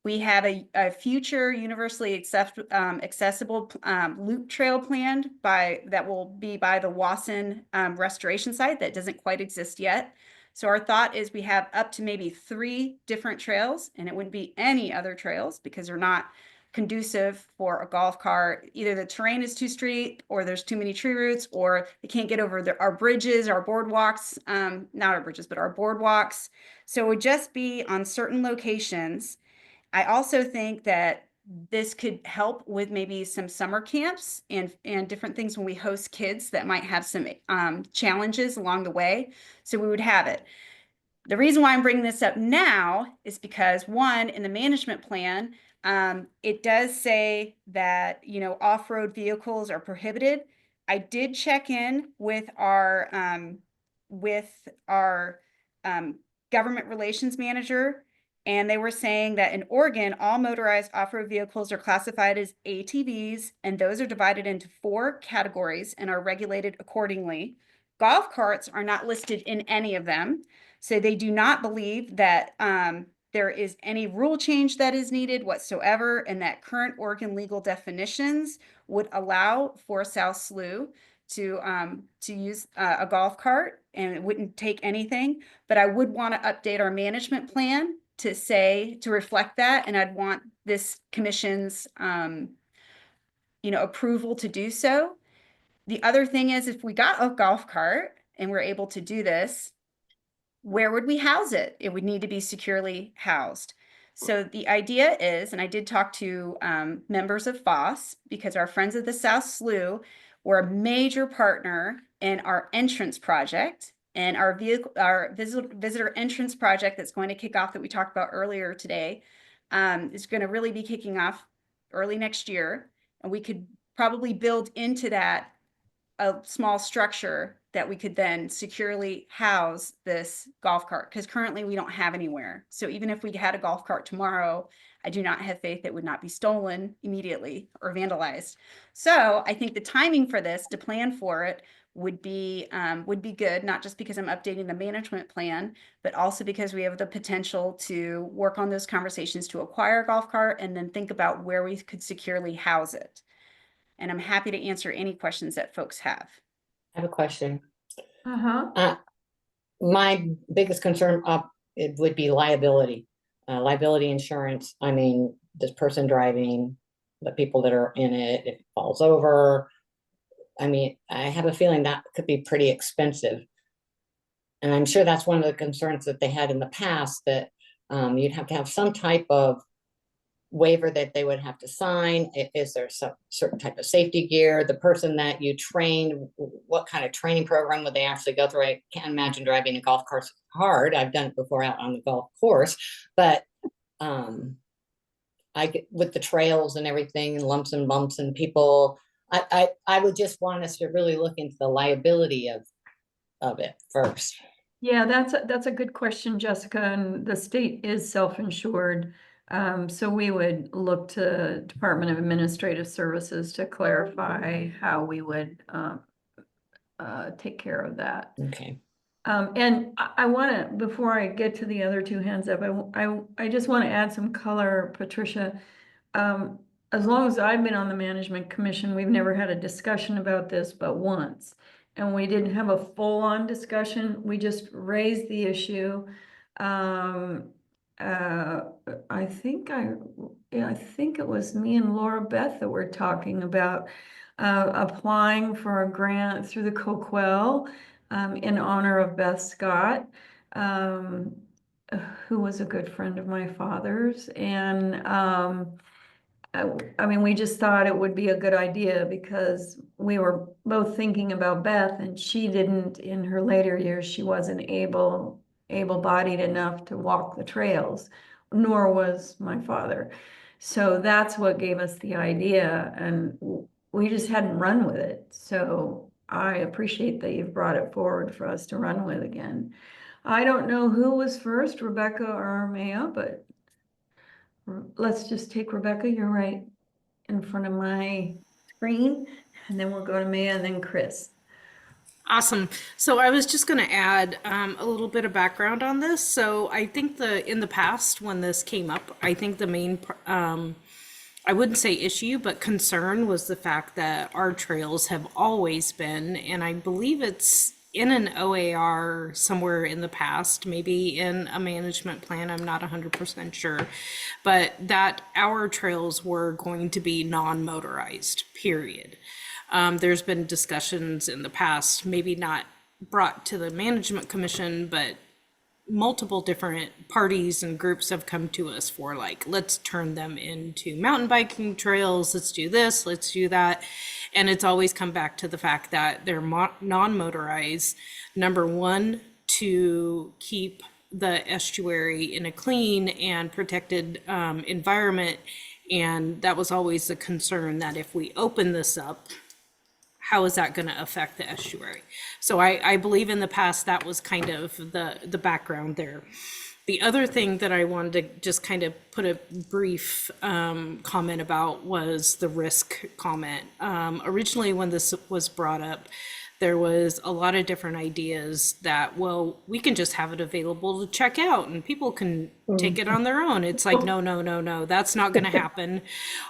[SPEAKER 18] We have a future universally accessible loop trail planned that will be by the Wasson restoration site that doesn't quite exist yet. So our thought is we have up to maybe 3 different trails, and it wouldn't be any other trails because they're not conducive for a golf cart. Either the terrain is too steep or there's too many tree roots or they can't get over our bridges, our boardwalks, not our bridges, but our boardwalks. So it would just be on certain locations. I also think that this could help with maybe some summer camps and different things when we host kids that might have some challenges along the way. So we would have it. The reason why I'm bringing this up now is because one, in the management plan, it does say that, off-road vehicles are prohibited. I did check in with our government relations manager, and they were saying that in Oregon, all motorized off-road vehicles are classified as ATVs, and those are divided into 4 categories and are regulated accordingly. Golf carts are not listed in any of them. So they do not believe that there is any rule change that is needed whatsoever, and that current Oregon legal definitions would allow for South Slough to use a golf cart, and it wouldn't take anything. But I would want to update our management plan to reflect that, and I'd want this commission's approval to do so. The other thing is, if we got a golf cart and we're able to do this, where would we house it? It would need to be securely housed. So the idea is, and I did talk to members of FOSS, because our friends of the South Slough were a major partner in our entrance project, and our visitor entrance project that's going to kick off that we talked about earlier today is going to really be kicking off early next year. And we could probably build into that a small structure that we could then securely house this golf cart, because currently we don't have anywhere. So even if we had a golf cart tomorrow, I do not have faith it would not be stolen immediately or vandalized. So I think the timing for this, to plan for it, would be good, not just because I'm updating the management plan, but also because we have the potential to work on those conversations to acquire a golf cart and then think about where we could securely house it. And I'm happy to answer any questions that folks have.
[SPEAKER 19] I have a question.
[SPEAKER 1] Uh-huh.
[SPEAKER 19] My biggest concern it would be liability, liability insurance. I mean, this person driving, the people that are in it, if it falls over. I mean, I have a feeling that could be pretty expensive. And I'm sure that's one of the concerns that they had in the past, that you'd have to have some type of waiver that they would have to sign. Is there some certain type of safety gear? The person that you train, what kind of training program would they actually go through? I can't imagine driving a golf cart hard. I've done it before out on the golf course, but I get with the trails and everything, and lumps and bumps and people. I would just want us to really look into the liability of it first.
[SPEAKER 1] Yeah, that's a good question, Jessica, and the state is self-insured. So we would look to Department of Administrative Services to clarify how we would take care of that.
[SPEAKER 19] Okay.
[SPEAKER 1] And I want to, before I get to the other two hands up, I just want to add some color, Patricia. As long as I've been on the Management Commission, we've never had a discussion about this but once. And we didn't have a full-on discussion. We just raised the issue. I think it was me and Laura Beth that were talking about applying for a grant through the Coquel in honor of Beth Scott, who was a good friend of my father's. And I mean, we just thought it would be a good idea because we were both thinking about Beth, and she didn't, in her later years, she wasn't able-bodied enough to walk the trails, nor was my father. So that's what gave us the idea, and we just hadn't run with it. So I appreciate that you've brought it forward for us to run with again. I don't know who was first, Rebecca or Maya, but let's just take Rebecca. You're right in front of my screen, and then we'll go to Maya and then Chris.
[SPEAKER 15] Awesome. So I was just going to add a little bit of background on this. So I think in the past when this came up, I think the main I wouldn't say issue, but concern was the fact that our trails have always been, and I believe it's in an OAR somewhere in the past, maybe in a management plan, I'm not 100% sure, but that our trails were going to be non-motorized, period. There's been discussions in the past, maybe not brought to the Management Commission, but multiple different parties and groups have come to us for like, let's turn them into mountain biking trails, let's do this, let's do that. And it's always come back to the fact that they're non-motorized, number one, to keep the estuary in a clean and protected environment. And that was always the concern, that if we open this up, how is that going to affect the estuary? So I believe in the past that was kind of the background there. The other thing that I wanted to just kind of put a brief comment about was the risk comment. Originally, when this was brought up, there was a lot of different ideas that, well, we can just have it available to check out and people can take it on their own. It's like, no, that's not going to happen.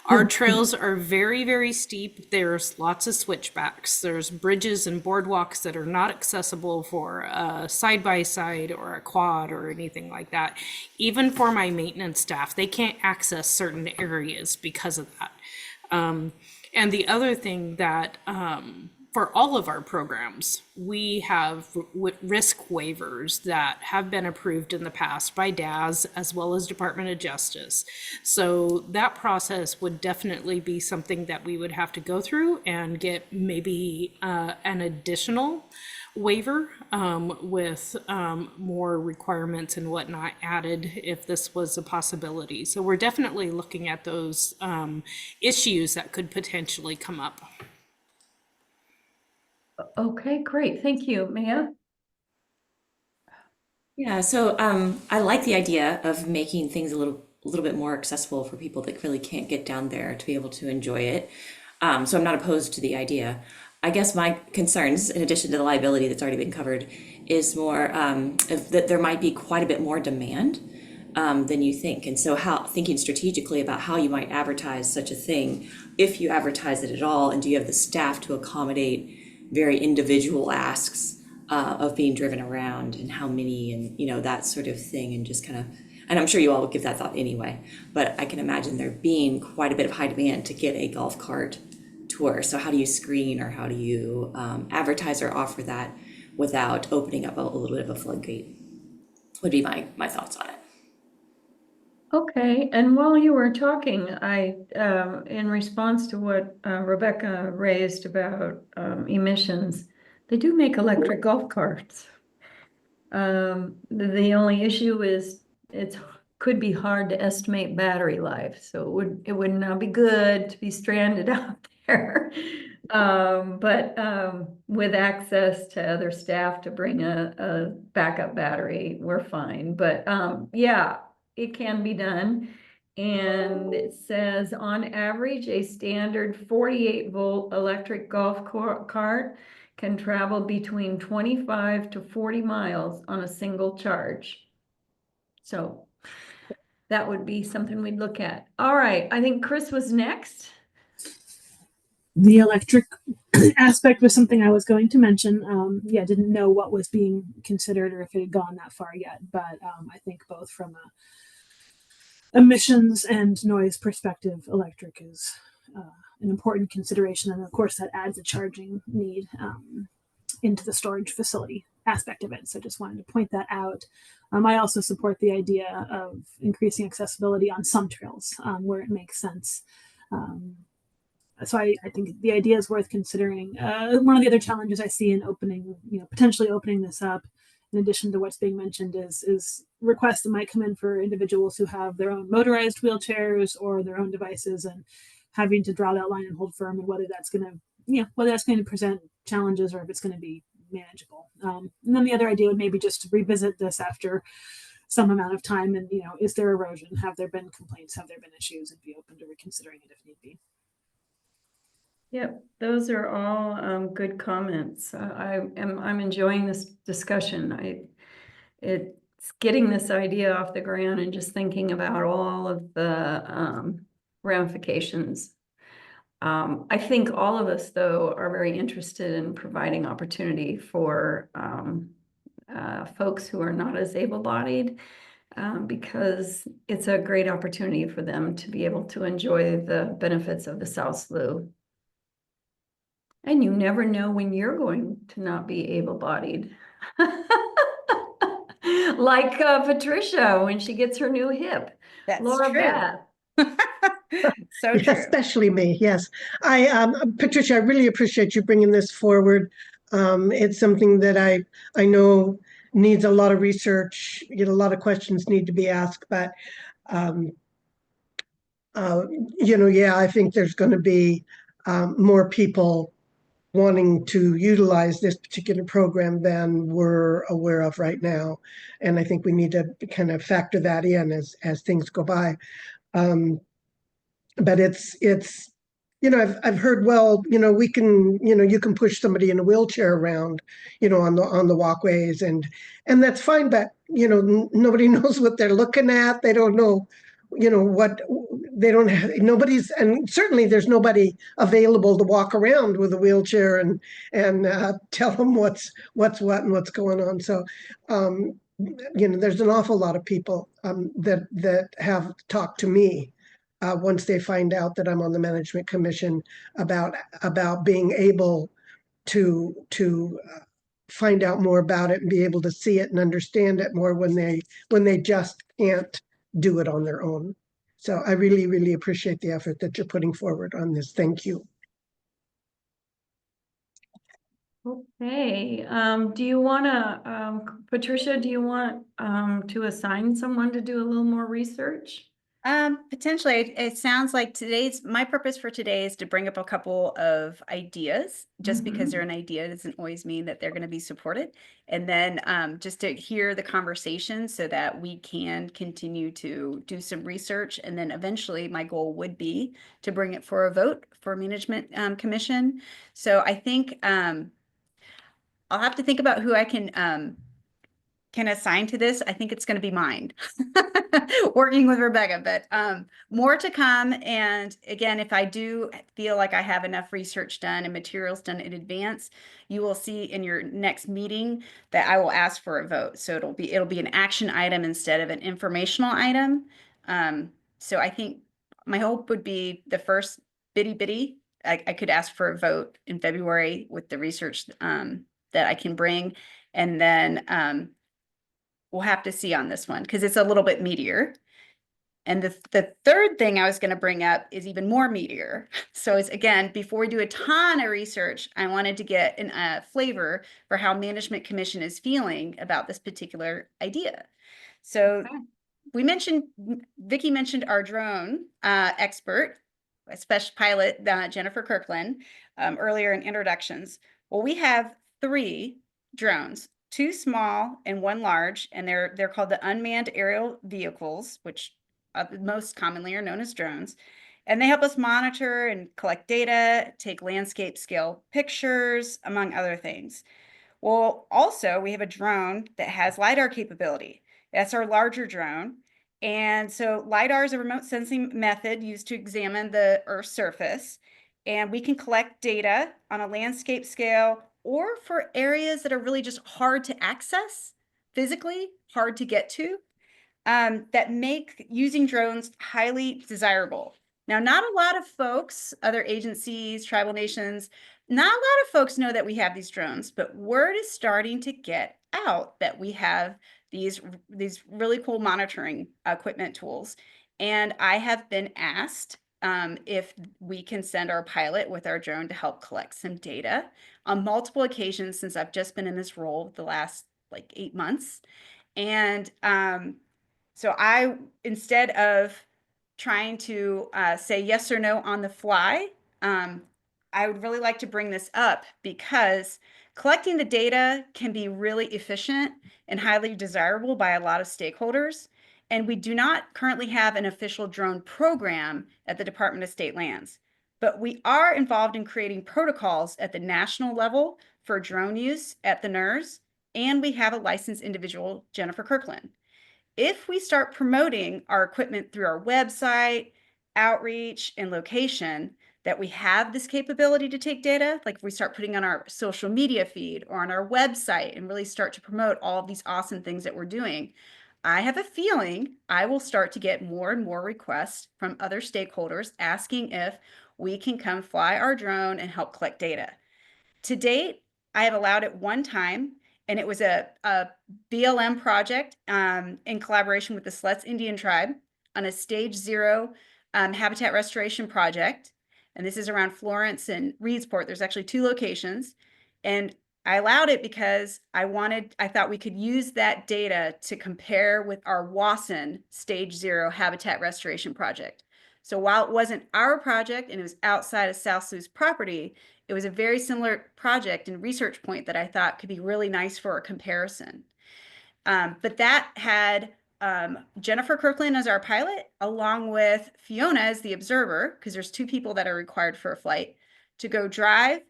[SPEAKER 15] Our trails are very, very steep. There's lots of switchbacks. There's bridges and boardwalks that are not accessible for a side-by-side or a quad or anything like that. Even for my maintenance staff, they can't access certain areas because of that. And the other thing that, for all of our programs, we have risk waivers that have been approved in the past by DAS as well as Department of Justice. So that process would definitely be something that we would have to go through and get maybe an additional waiver with more requirements and whatnot added if this was a possibility. So we're definitely looking at those issues that could potentially come up.
[SPEAKER 1] Okay, great. Thank you, Maya.
[SPEAKER 12] Yeah, so I like the idea of making things a little bit more accessible for people that really can't get down there to be able to enjoy it. So I'm not opposed to the idea. I guess my concerns, in addition to the liability that's already been covered, is more that there might be quite a bit more demand than you think. And so how thinking strategically about how you might advertise such a thing, if you advertise it at all, and do you have the staff to accommodate very individual asks of being driven around and how many and that sort of thing, and just kind of, and I'm sure you all would give that thought anyway, but I can imagine there being quite a bit of high demand to get a golf cart tour. So how do you screen, or how do you advertise or offer that without opening up a little bit of a floodgate, would be my thoughts on it.
[SPEAKER 1] Okay, and while you were talking, in response to what Rebecca raised about emissions, they do make electric golf carts. The only issue is could be hard to estimate battery life, so it would not be good to be stranded out there. But with access to other staff to bring a backup battery, we're fine. But yeah, it can be done. And it says on average, a standard 48-volt electric golf cart can travel between 25 to 40 miles on a single charge. So that would be something we'd look at. All right, I think Chris was next.
[SPEAKER 6] The electric aspect was something I was going to mention. Yeah, didn't know what was being considered or if it had gone that far yet, but I think both from a emissions and noise perspective, electric is an important consideration, and of course that adds a charging need into the storage facility aspect of it. So just wanted to point that out. I also support the idea of increasing accessibility on some trails where it makes sense. So I think the idea is worth considering. One of the other challenges I see in opening, potentially opening this up, in addition to what's being mentioned, is requests that might come in for individuals who have their own motorized wheelchairs or their own devices, and having to draw that line and hold firm, and whether that's going to present challenges or if it's going to be manageable. And then the other idea would maybe just to revisit this after some amount of time, and is there erosion? Have there been complaints? Have there been issues? And be open to reconsidering it if need be.
[SPEAKER 1] Yep, those are all good comments. I'm enjoying this discussion. It's getting this idea off the ground and just thinking about all of the ramifications. I think all of us, though, are very interested in providing opportunity for folks who are not as able-bodied, because it's a great opportunity for them to be able to enjoy the benefits of the South Slough. And you never know when you're going to not be able-bodied. Like Patricia, when she gets her new hip.
[SPEAKER 18] That's
[SPEAKER 1] Laura
[SPEAKER 18] true.
[SPEAKER 1] Beth.
[SPEAKER 18] So true.
[SPEAKER 17] Especially me, yes. Patricia, I really appreciate you bringing this forward. It's something that I know needs a lot of research. A lot of questions need to be asked, but yeah, I think there's going to be more people wanting to utilize this particular program than we're aware of right now, and I think we need to kind of factor that in as things go by. But it's I've heard, well, we can, you can push somebody in a wheelchair around, on the walkways, and that's fine, but nobody knows what they're looking at. They don't know, what they don't have. Nobody's, and certainly there's nobody available to walk around with a wheelchair and tell them what's what and what's going on. So there's an awful lot of people that have talked to me once they find out that I'm on the management commission about being able to find out more about it and be able to see it and understand it more when they just can't do it on their own. So I really, really appreciate the effort that you're putting forward on this. Thank you.
[SPEAKER 1] Okay, do you want to, Patricia, do you want to assign someone to do a little more research?
[SPEAKER 18] Potentially, it sounds like my purpose for today is to bring up a couple of ideas. Just because they're an idea doesn't always mean that they're going to be supported. And then just to hear the conversation so that we can continue to do some research. And then eventually my goal would be to bring it for a vote for management commission. So I think I'll have to think about who I can assign to this. I think it's going to be mine, working with Rebecca, but more to come. And again, if I do feel like I have enough research done and materials done in advance, you will see in your next meeting that I will ask for a vote. So it'll be an action item instead of an informational item. So I think my hope would be the first bitty. I could ask for a vote in February with the research that I can bring. And then we'll have to see on this one because it's a little bit meatier. And the third thing I was going to bring up is even more meatier. So it's, again, before we do a ton of research, I wanted to get a flavor for how Management Commission is feeling about this particular idea. So Vicki mentioned our drone expert, a special pilot, Jennifer Kirkland, earlier in introductions. Well, we have 3 drones, 2 small and 1 large, and they're called the unmanned aerial vehicles, which most commonly are known as drones. And they help us monitor and collect data, take landscape scale pictures, among other things. Well, also we have a drone that has LiDAR capability. That's our larger drone. And so LiDAR is a remote sensing method used to examine the Earth's surface. And we can collect data on a landscape scale or for areas that are really just hard to access, physically hard to get to, that make using drones highly desirable. Now, not a lot of folks, other agencies, tribal nations, not a lot of folks know that we have these drones, but word is starting to get out that we have these really cool monitoring equipment tools. And I have been asked if we can send our pilot with our drone to help collect some data on multiple occasions since I've just been in this role the last like 8 months. And so instead of trying to say yes or no on the fly, I would really like to bring this up because collecting the data can be really efficient and highly desirable by a lot of stakeholders. And we do not currently have an official drone program at the Department of State Lands, but we are involved in creating protocols at the national level for drone use at the NERRs, and we have a licensed individual, Jennifer Kirkland. If we start promoting our equipment through our website, outreach, and location, that we have this capability to take data, like if we start putting on our social media feed or on our website and really start to promote all of these awesome things that we're doing, I have a feeling I will start to get more and more requests from other stakeholders asking if we can come fly our drone and help collect data. To date, I have allowed it 1 time, and it was a BLM project in collaboration with the Siletz Indian tribe on a stage 0 habitat restoration project. And this is around Florence and Reedsport. There's actually 2 locations. And I allowed it because I thought we could use that data to compare with our Wasson stage 0 habitat restoration project. So while it wasn't our project and it was outside of South Slew's property, it was a very similar project and research point that I thought could be really nice for a comparison. But that had Jennifer Kirkland as our pilot, along with Fiona as the observer, because there's 2 people that are required for a flight, to go drive,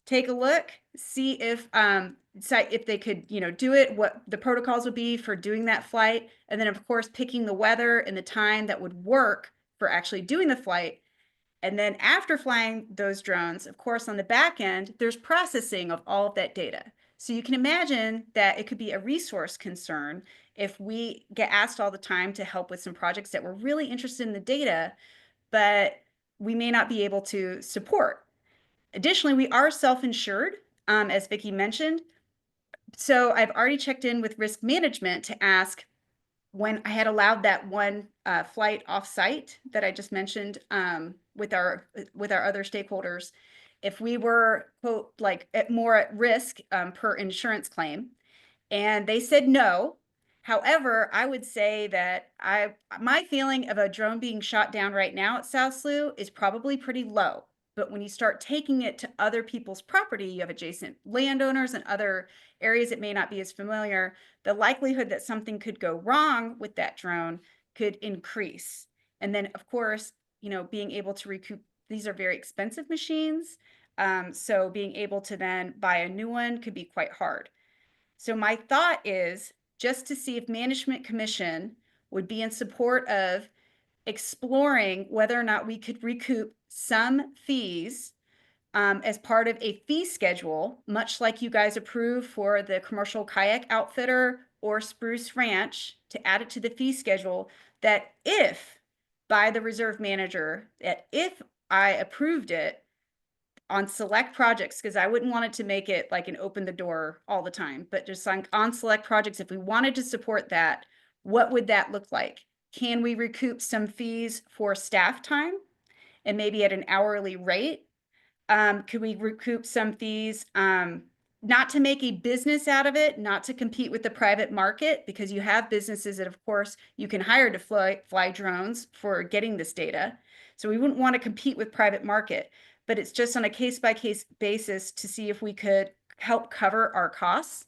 [SPEAKER 18] take a look, see if they could, do it, what the protocols would be for doing that flight, and then of course picking the weather and the time that would work for actually doing the flight. And then after flying those drones, of course, on the back end, there's processing of all of that data. So you can imagine that it could be a resource concern if we get asked all the time to help with some projects that we're really interested in the data, but we may not be able to support. Additionally, we are self-insured, as Vicki mentioned. So I've already checked in with risk management to ask, when I had allowed that 1 flight off-site that I just mentioned with our other stakeholders, if we were, quote, like more at risk per insurance claim, and they said no. However, I would say that my feeling of a drone being shot down right now at South Slough is probably pretty low. But when you start taking it to other people's property, you have adjacent landowners and other areas that may not be as familiar, the likelihood that something could go wrong with that drone could increase. And then, of course, you know, being able to recoup, these are very expensive machines. So being able to then buy a new one could be quite hard. So my thought is just to see if Management Commission would be in support of exploring whether or not we could recoup some fees as part of a fee schedule, much like you guys approved for the commercial kayak outfitter or Spruce Ranch, to add it to the fee schedule, that if by the reserve manager, that if I approved it on select projects, because I wouldn't want it to make it like an open the door all the time, but just on select projects, if we wanted to support that, what would that look like? Can we recoup some fees for staff time and maybe at an hourly rate? Could we recoup some fees, not to make a business out of it, not to compete with the private market, because you have businesses that, of course, you can hire to fly drones for getting this data. So we wouldn't want to compete with private market, but it's just on a case-by-case basis to see if we could help cover our costs.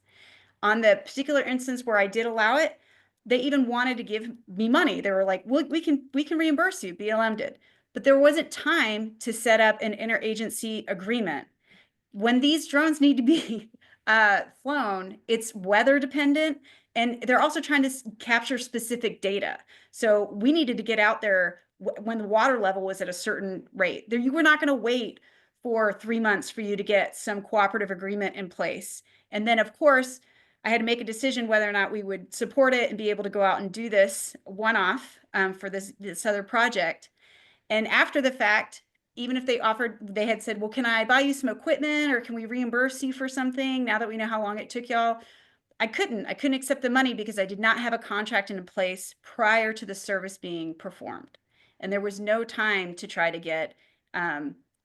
[SPEAKER 18] On the particular instance where I did allow it, they even wanted to give me money. They were like, well, we can reimburse you, BLM did. But there wasn't time to set up an interagency agreement. When these drones need to be flown, it's weather dependent, and they're also trying to capture specific data. So we needed to get out there when the water level was at a certain rate. You were not going to wait for 3 months for you to get some cooperative agreement in place. And then, of course, I had to make a decision whether or not we would support it and be able to go out and do this one-off for this other project. And after the fact, even if they had said, well, can I buy you some equipment or can we reimburse you for something now that we know how long it took y'all? I couldn't accept the money because I did not have a contract in place prior to the service being performed. And there was no time to try to get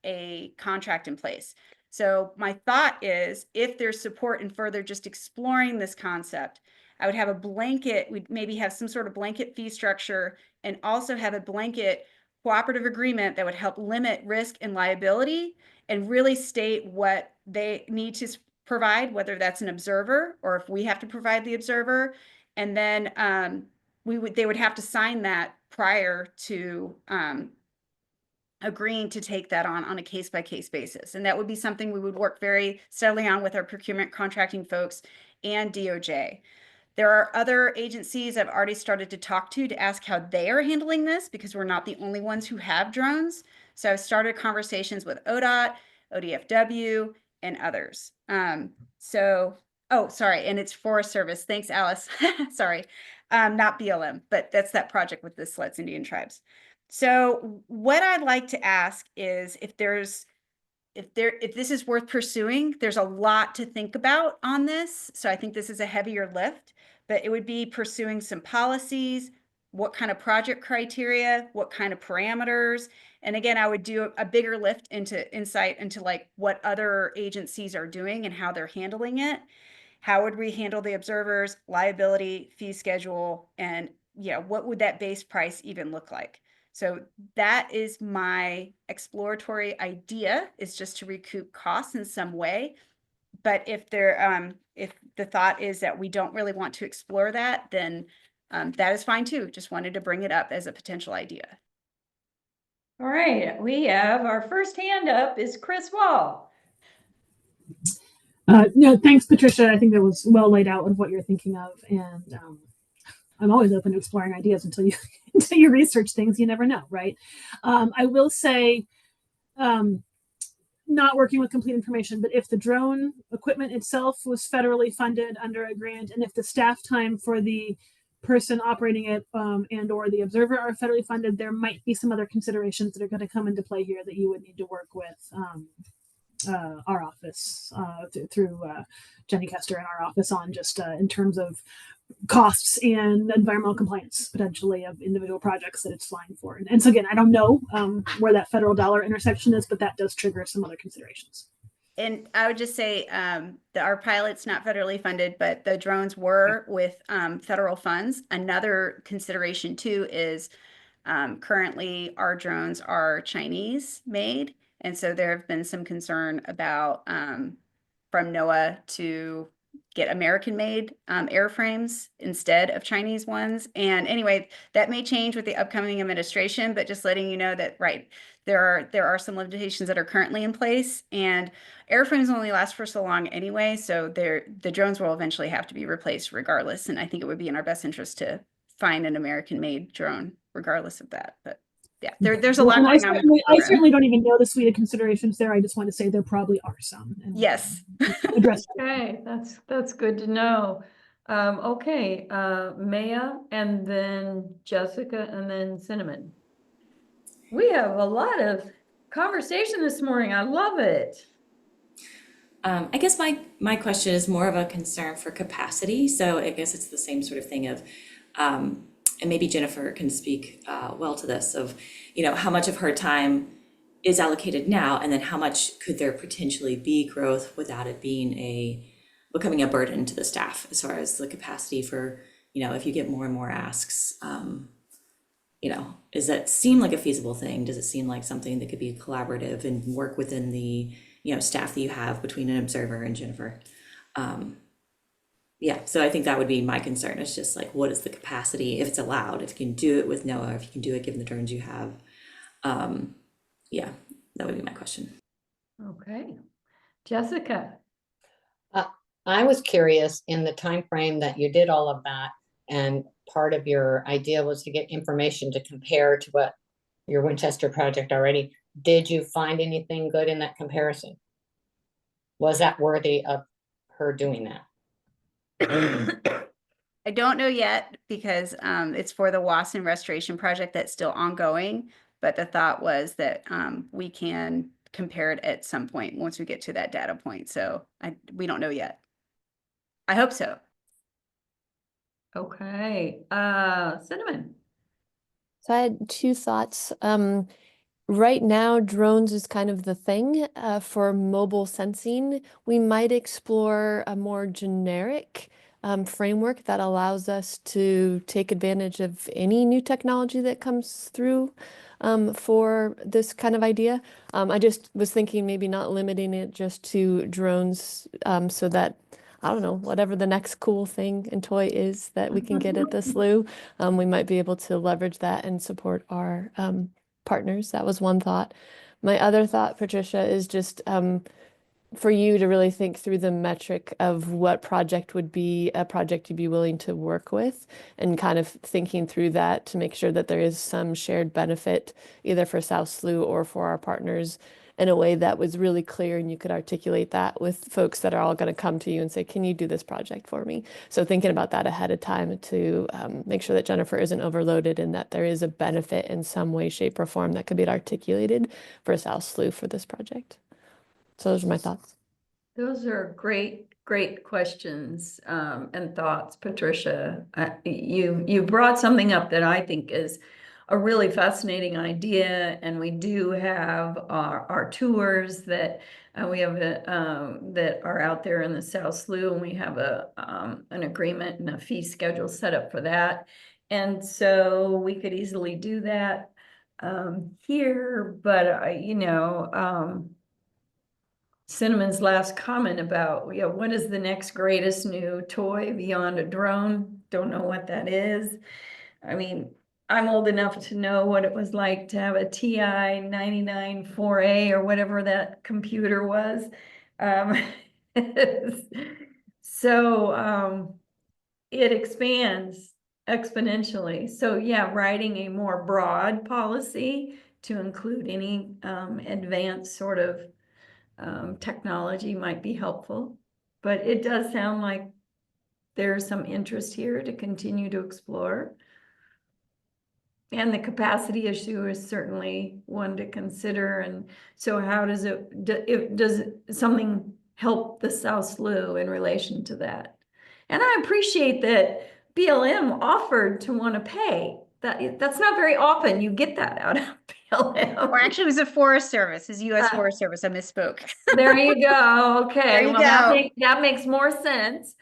[SPEAKER 18] a contract in place. So my thought is, if there's support in further just exploring this concept, I would have a blanket, we'd maybe have some sort of blanket fee structure and also have a blanket cooperative agreement that would help limit risk and liability and really state what they need to provide, whether that's an observer or if we have to provide the observer. And then they would have to sign that prior to agreeing to take that on a case-by-case basis. And that would be something we would work very steadily on with our procurement contracting folks and DOJ. There are other agencies I've already started to talk to ask how they are handling this, because we're not the only ones who have drones. So I've started conversations with ODOT, ODFW, and others. Oh, sorry, and it's Forest Service. Thanks, Alice. Sorry, not BLM, but that's that project with the Sletz Indian tribes. So what I'd like to ask is if this is worth pursuing. There's a lot to think about on this. So I think this is a heavier lift, but it would be pursuing some policies, what kind of project criteria, what kind of parameters. And again, I would do a bigger lift into insight into like what other agencies are doing and how they're handling it. How would we handle the observers, liability, fee schedule, and what would that base price even look like? So that is my exploratory idea, is just to recoup costs in some way. But if the thought is that we don't really want to explore that, then that is fine too. Just wanted to bring it up as a potential idea.
[SPEAKER 1] All right, we have our first hand up is Chris Wall.
[SPEAKER 6] No, thanks, Patricia. I think that was well laid out with what you're thinking of, and I'm always open to exploring ideas until you until you research things. You never know, right? I will say, not working with complete information, but if the drone equipment itself was federally funded under a grant, and if the staff time for the person operating it and or the observer are federally funded, there might be some other considerations that are going to come into play here that you would need to work with our office through Jenny Kester and our office on, just in terms of costs and environmental compliance potentially of individual projects that it's flying for. And so again, I don't know where that federal dollar intersection is, but that does trigger some other considerations.
[SPEAKER 18] And I would just say our pilot's not federally funded, but the drones were with federal funds. Another consideration too is currently our drones are Chinese made. And so there have been some concern about from NOAA to get American made airframes instead of Chinese ones. And anyway, that may change with the upcoming administration, but just letting you know that, right, there are some limitations that are currently in place, and airframes only last for so long anyway, so the drones will eventually have to be replaced regardless. And I think it would be in our best interest to find an American made drone regardless of that. But yeah, there's a
[SPEAKER 6] Well,
[SPEAKER 18] lot
[SPEAKER 6] and
[SPEAKER 18] going on with the
[SPEAKER 6] I
[SPEAKER 18] program.
[SPEAKER 6] certainly don't even know the suite of considerations there. I just want to say there probably are some. And
[SPEAKER 18] Yes.
[SPEAKER 6] address
[SPEAKER 1] Okay, that's good to know. Okay, Maya, and then Jessica, and then Cinnamon. We have a lot of conversation this morning. I love it.
[SPEAKER 12] I guess my question is more of a concern for capacity. So I guess it's the same sort of thing of, and maybe Jennifer can speak well to this, of, how much of her time is allocated now, and then how much could there potentially be growth without it becoming a burden to the staff, as far as the capacity for, if you get more and more asks, does that seem like a feasible thing? Does it seem like something that could be collaborative and work within the, staff that you have between an observer and Jennifer? So I think that would be my concern. It's just like, what is the capacity, if it's allowed, if you can do it with NOAA, if you can do it given the drones you have. That would be my question.
[SPEAKER 1] Okay, Jessica.
[SPEAKER 19] I was curious, in the time frame that you did all of that, and part of your idea was to get information to compare to what your Winchester project already. Did you find anything good in that comparison? Was that worthy of her doing that?
[SPEAKER 18] I don't know yet, because it's for the Wasson Restoration Project that's still ongoing. But the thought was that we can compare it at some point once we get to that data point. So we don't know yet. I hope so.
[SPEAKER 1] Okay, Cinnamon.
[SPEAKER 20] So I had two thoughts. Right now, drones is kind of the thing for mobile sensing. We might explore a more generic framework that allows us to take advantage of any new technology that comes through for this kind of idea. I just was thinking maybe not limiting it just to drones, so that, I don't know, whatever the next cool thing and toy is that we can get at the SLU, we might be able to leverage that and support our partners. That was one thought. My other thought, Patricia, is just for you to really think through the metric of what project would be a project you'd be willing to work with, and kind of thinking through that to make sure that there is some shared benefit either for South SLU or for our partners, in a way that was really clear, and you could articulate that with folks that are all going to come to you and say, can you do this project for me? So thinking about that ahead of time to make sure that Jennifer isn't overloaded, and that there is a benefit in some way, shape, or form that could be articulated for South SLU for this project. So those are my thoughts.
[SPEAKER 1] Those are great questions and thoughts, Patricia. You brought something up that I think is a really fascinating idea, and we do have our tours that we have that are out there in the South SLU, and we have an agreement and a fee schedule set up for that, and so we could easily do that here, but Cinnamon's last comment about, what is the next greatest new toy beyond a drone? Don't know what that is. I mean, I'm old enough to know what it was like to have a TI 99 4A or whatever that computer was. So it expands exponentially. So yeah, writing a more broad policy to include any advanced sort of technology might be helpful, but it does sound like there's some interest here to continue to explore. And the capacity issue is certainly one to consider. And so how does does something help the South SLU in relation to that? And I appreciate that BLM offered to want to pay that's not very often you get that out of BLM.
[SPEAKER 18] Or actually, it was a Forest Service, it's U.S. Forest Service. I misspoke.
[SPEAKER 1] There you go. Okay.
[SPEAKER 18] There you
[SPEAKER 1] Well, that
[SPEAKER 18] go.
[SPEAKER 1] that makes more sense.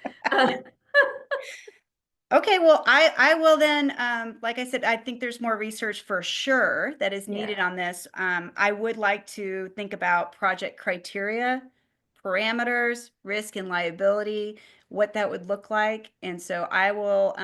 [SPEAKER 18] Okay, well, I will then, like I said, I think there's more research for sure that is needed on this. I would like to think about project criteria, parameters, risk and liability, what that would look like. And so I will,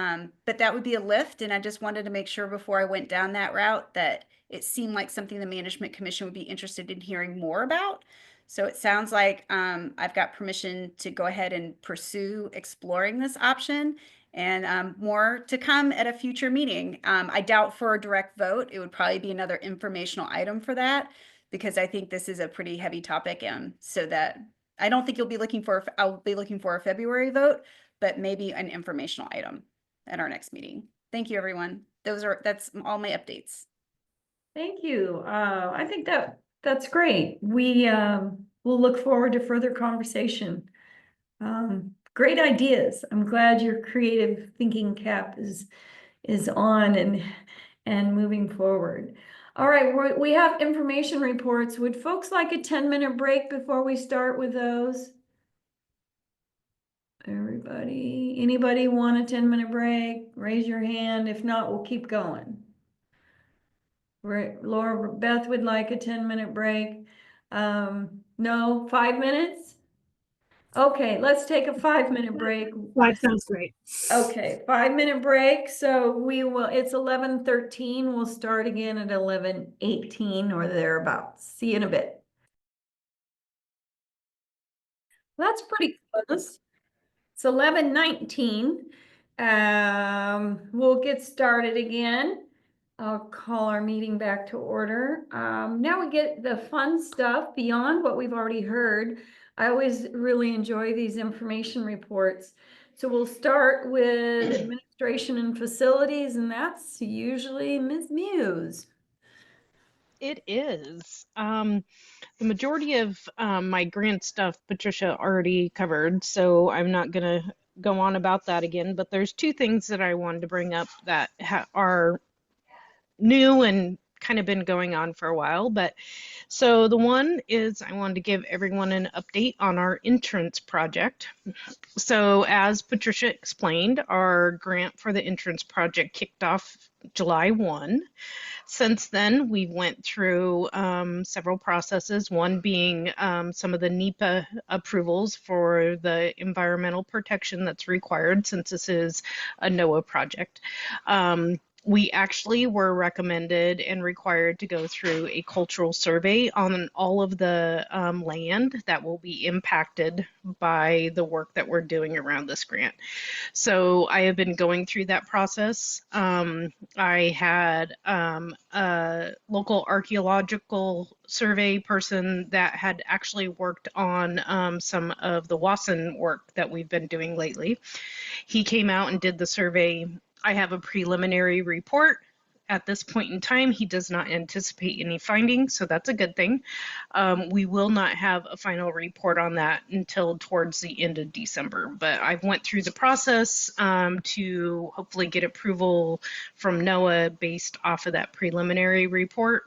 [SPEAKER 18] but that would be a lift. And I just wanted to make sure before I went down that route that it seemed like something the Management Commission would be interested in hearing more about. So it sounds like I've got permission to go ahead and pursue exploring this option. And more to come at a future meeting. I doubt for a direct vote. It would probably be another informational item for that, because I think this is a pretty heavy topic. And so that I don't think I'll be looking for a February vote, but maybe an informational item at our next meeting. Thank you, everyone. That's all my updates.
[SPEAKER 1] Thank you. I think that's great. We will look forward to further conversation. Great ideas. I'm glad your creative thinking cap is on and moving forward. All right, we have information reports. Would folks like a 10-minute break before we start with those? Anybody want a 10-minute break? Raise your hand. If not, we'll keep going. Laura Beth would like a 10-minute break. No, 5 minutes? Okay, let's take a 5-minute break.
[SPEAKER 6] 5 sounds great.
[SPEAKER 1] Okay, 5-minute break. So it's 11:13. We'll start again at 11:18 or thereabouts. See you in a bit. That's pretty close. It's 11:19. We'll get started again. I'll call our meeting back to order. Now we get the fun stuff beyond what we've already heard. I always really enjoy these information reports. So we'll start with administration and facilities, and that's usually Ms. Muse.
[SPEAKER 15] It is. The majority of my grant stuff, Patricia already covered, so I'm not going to go on about that again. But there's two things that I wanted to bring up that are new and kind of been going on for a while. But so the one is I wanted to give everyone an update on our entrance project. So as Patricia explained, our grant for the entrance project kicked off July 1. Since then, we went through several processes, one being some of the NEPA approvals for the environmental protection that's required since this is a NOAA project. We actually were recommended and required to go through a cultural survey on all of the land that will be impacted by the work that we're doing around this grant. So I have been going through that process. I had a local archaeological survey person that had actually worked on some of the Wasson work that we've been doing lately. He came out and did the survey. I have a preliminary report. At this point in time, he does not anticipate any findings, so that's a good thing. We will not have a final report on that until towards the end of December, but I've went through the process to hopefully get approval from NOAA based off of that preliminary report.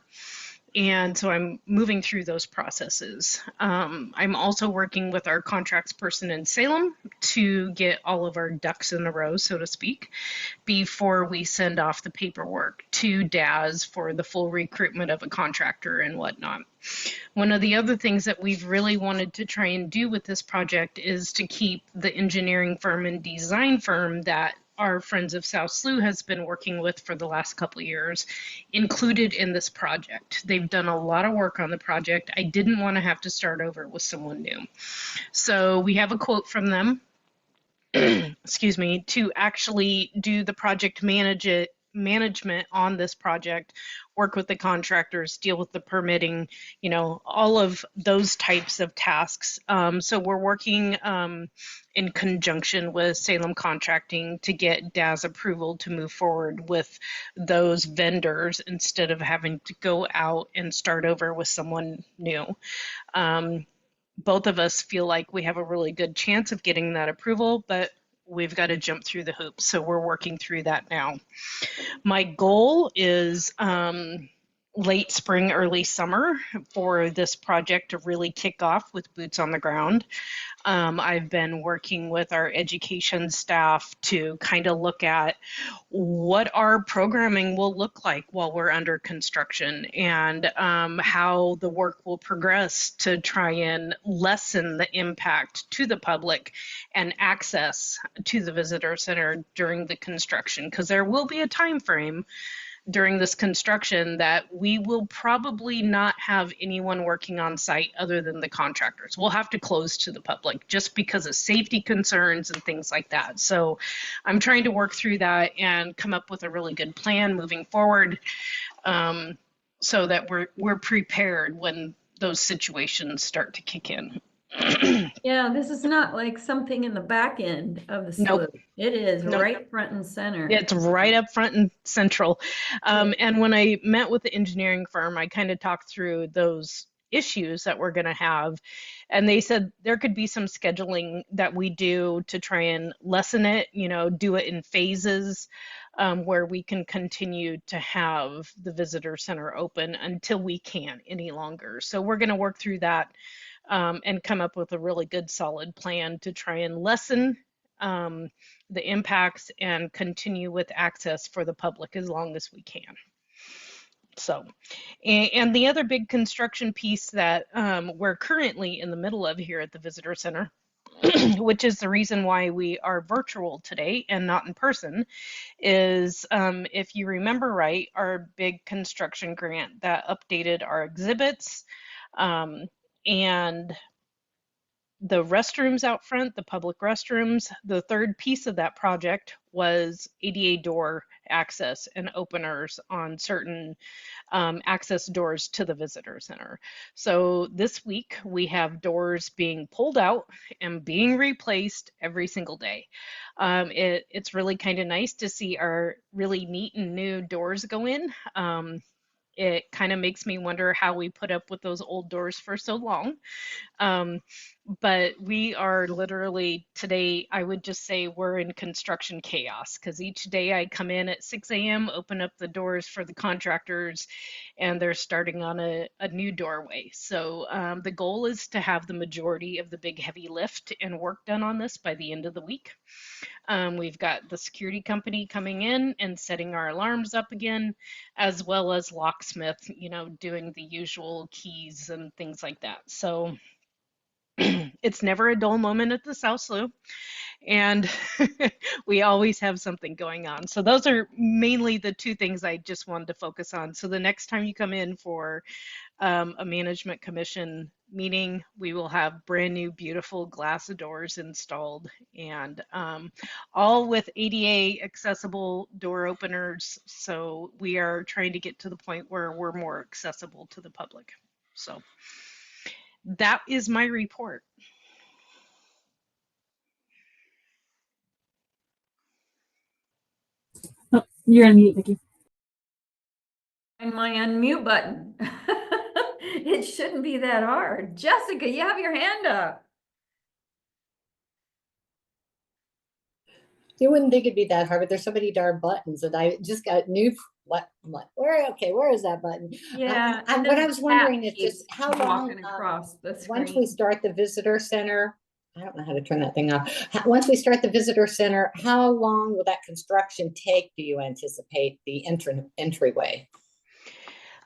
[SPEAKER 15] And so I'm moving through those processes. I'm also working with our contracts person in Salem to get all of our ducks in a row, so to speak, before we send off the paperwork to DAS for the full recruitment of a contractor and whatnot. One of the other things that we've really wanted to try and do with this project is to keep the engineering firm and design firm that our Friends of South Slough has been working with for the last couple of years included in this project. They've done a lot of work on the project. I didn't want to have to start over with someone new. So we have a quote from them, excuse me, to actually do the project management on this project, work with the contractors, deal with the permitting, you know, all of those types of tasks. So we're working in conjunction with Salem Contracting to get DAS approval to move forward with those vendors instead of having to go out and start over with someone new. Both of us feel like we have a really good chance of getting that approval, but we've got to jump through the hoops. So we're working through that now. My goal is late spring, early summer for this project to really kick off with boots on the ground. I've been working with our education staff to kind of look at what our programming will look like while we're under construction and how the work will progress to try and lessen the impact to the public and access to the visitor center during the construction, because there will be a time frame during this construction that we will probably not have anyone working on site other than the contractors. We'll have to close to the public just because of safety concerns and things like that. So I'm trying to work through that and come up with a really good plan moving forward, so that we're prepared when those situations start to kick in.
[SPEAKER 1] Yeah, this is not like something in the back end of the
[SPEAKER 15] Nope.
[SPEAKER 1] slope. It is
[SPEAKER 15] Nope.
[SPEAKER 1] right front and center.
[SPEAKER 15] It's right up front and central. And when I met with the engineering firm, I kind of talked through those issues that we're going to have. And they said there could be some scheduling that we do to try and lessen it, do it in phases, where we can continue to have the visitor center open until we can't any longer. So we're going to work through that and come up with a really good solid plan to try and lessen the impacts and continue with access for the public as long as we can. So, and the other big construction piece that we're currently in the middle of here at the Visitor Center, which is the reason why we are virtual today and not in person, is if you remember right, our big construction grant that updated our exhibits and the restrooms out front, the public restrooms. The third piece of that project was ADA door access and openers on certain access doors to the visitor center. So this week we have doors being pulled out and being replaced every single day. It's really kind of nice to see our really neat and new doors go in. It kind of makes me wonder how we put up with those old doors for so long. But we are literally today, I would just say we're in construction chaos, because each day I come in at 6 a.m., open up the doors for the contractors, and they're starting on a new doorway. So the goal is to have the majority of the big heavy lift and work done on this by the end of the week. We've got the security company coming in and setting our alarms up again, as well as locksmith, doing the usual keys and things like that. So it's never a dull moment at the South Slough, and we always have something going on. So those are mainly the two things I just wanted to focus on. So the next time you come in for a management commission meeting, we will have brand new beautiful glass doors installed, and all with ADA accessible door openers. So we are trying to get to the point where we're more accessible to the public. So that is my report.
[SPEAKER 6] Oh, you're on mute, Vicki.
[SPEAKER 1] And my unmute button. It shouldn't be that hard. Jessica, you have your hand up.
[SPEAKER 19] You wouldn't think it'd be that hard, but there's so many darn buttons that I just got new. What? I'm like, where is that button?
[SPEAKER 1] Yeah.
[SPEAKER 19] What I was wondering is just how long,
[SPEAKER 1] walking across the screen.
[SPEAKER 19] once we start the visitor center, I don't know how to turn that thing off. Once we start the visitor center, how long will that construction take, do you anticipate, the entryway?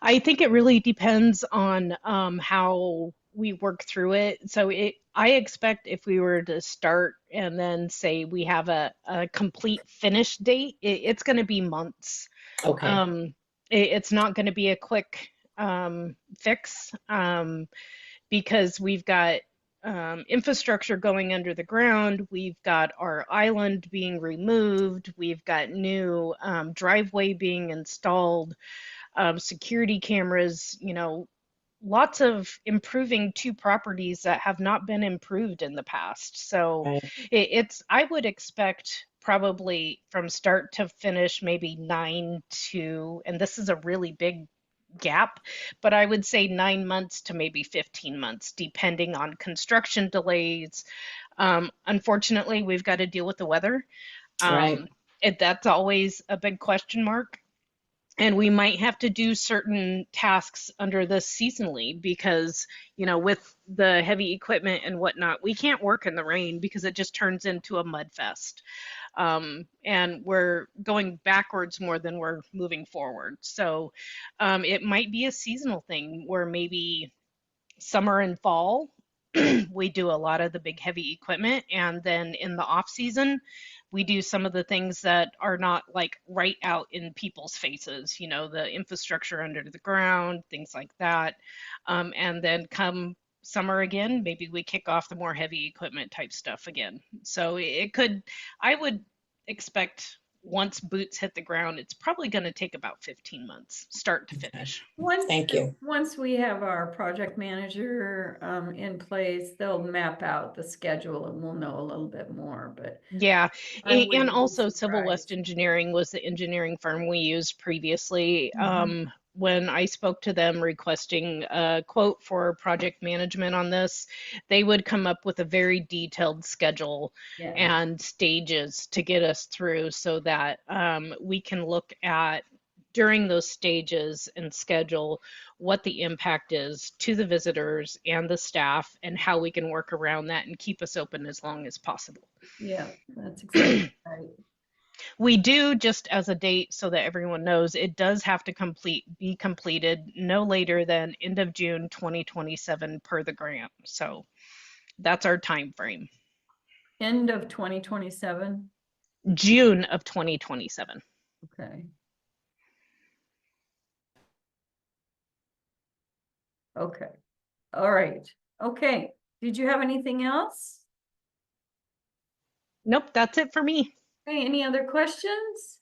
[SPEAKER 15] I think it really depends on how we work through it. So I expect if we were to start and then say we have a complete finish date, it's going to be months.
[SPEAKER 19] Okay.
[SPEAKER 15] It's not going to be a quick fix, because we've got infrastructure going under the ground. We've got our island being removed. We've got new driveway being installed. Security cameras, lots of improving to properties that have not been improved in the past. So I would expect probably from start to finish, maybe 9 to, and this is a really big gap, but I would say 9 months to maybe 15 months, depending on construction delays, Unfortunately, we've got to deal with the weather.
[SPEAKER 19] Right.
[SPEAKER 15] That's always a big question mark. And we might have to do certain tasks under this seasonally because, with the heavy equipment and whatnot, we can't work in the rain because it just turns into a mud fest. And we're going backwards more than we're moving forward. So it might be a seasonal thing where maybe summer and fall we do a lot of the big heavy equipment, and then in the off season we do some of the things that are not like right out in people's faces, the infrastructure under the ground, things like that. And then come summer again, maybe we kick off the more heavy equipment type stuff again. So I would expect once boots hit the ground, it's probably going to take about 15 months, start to finish.
[SPEAKER 19] Thank you.
[SPEAKER 1] Once we have our project manager in place, they'll map out the schedule and we'll know a little bit more. But
[SPEAKER 15] yeah,
[SPEAKER 1] I
[SPEAKER 15] and
[SPEAKER 1] wouldn't be
[SPEAKER 15] also Civil
[SPEAKER 1] surprised.
[SPEAKER 15] West Engineering was the engineering firm we used previously.
[SPEAKER 1] Mhm.
[SPEAKER 15] When I spoke to them requesting a quote for project management on this, they would come up with a very detailed schedule
[SPEAKER 1] Yeah.
[SPEAKER 15] and stages to get us through so that we can look at during those stages and schedule what the impact is to the visitors and the staff and how we can work around that and keep us open as long as possible.
[SPEAKER 1] Yeah, that's exactly right.
[SPEAKER 15] We do, just as a date so that everyone knows, it does have to be completed no later than end of June 2027 per the grant. So that's our time frame.
[SPEAKER 1] End of 2027.
[SPEAKER 15] June of 2027.
[SPEAKER 1] Okay. Okay. All right. Okay. Did you have anything else?
[SPEAKER 15] Nope, that's it for me.
[SPEAKER 1] Okay, any other questions?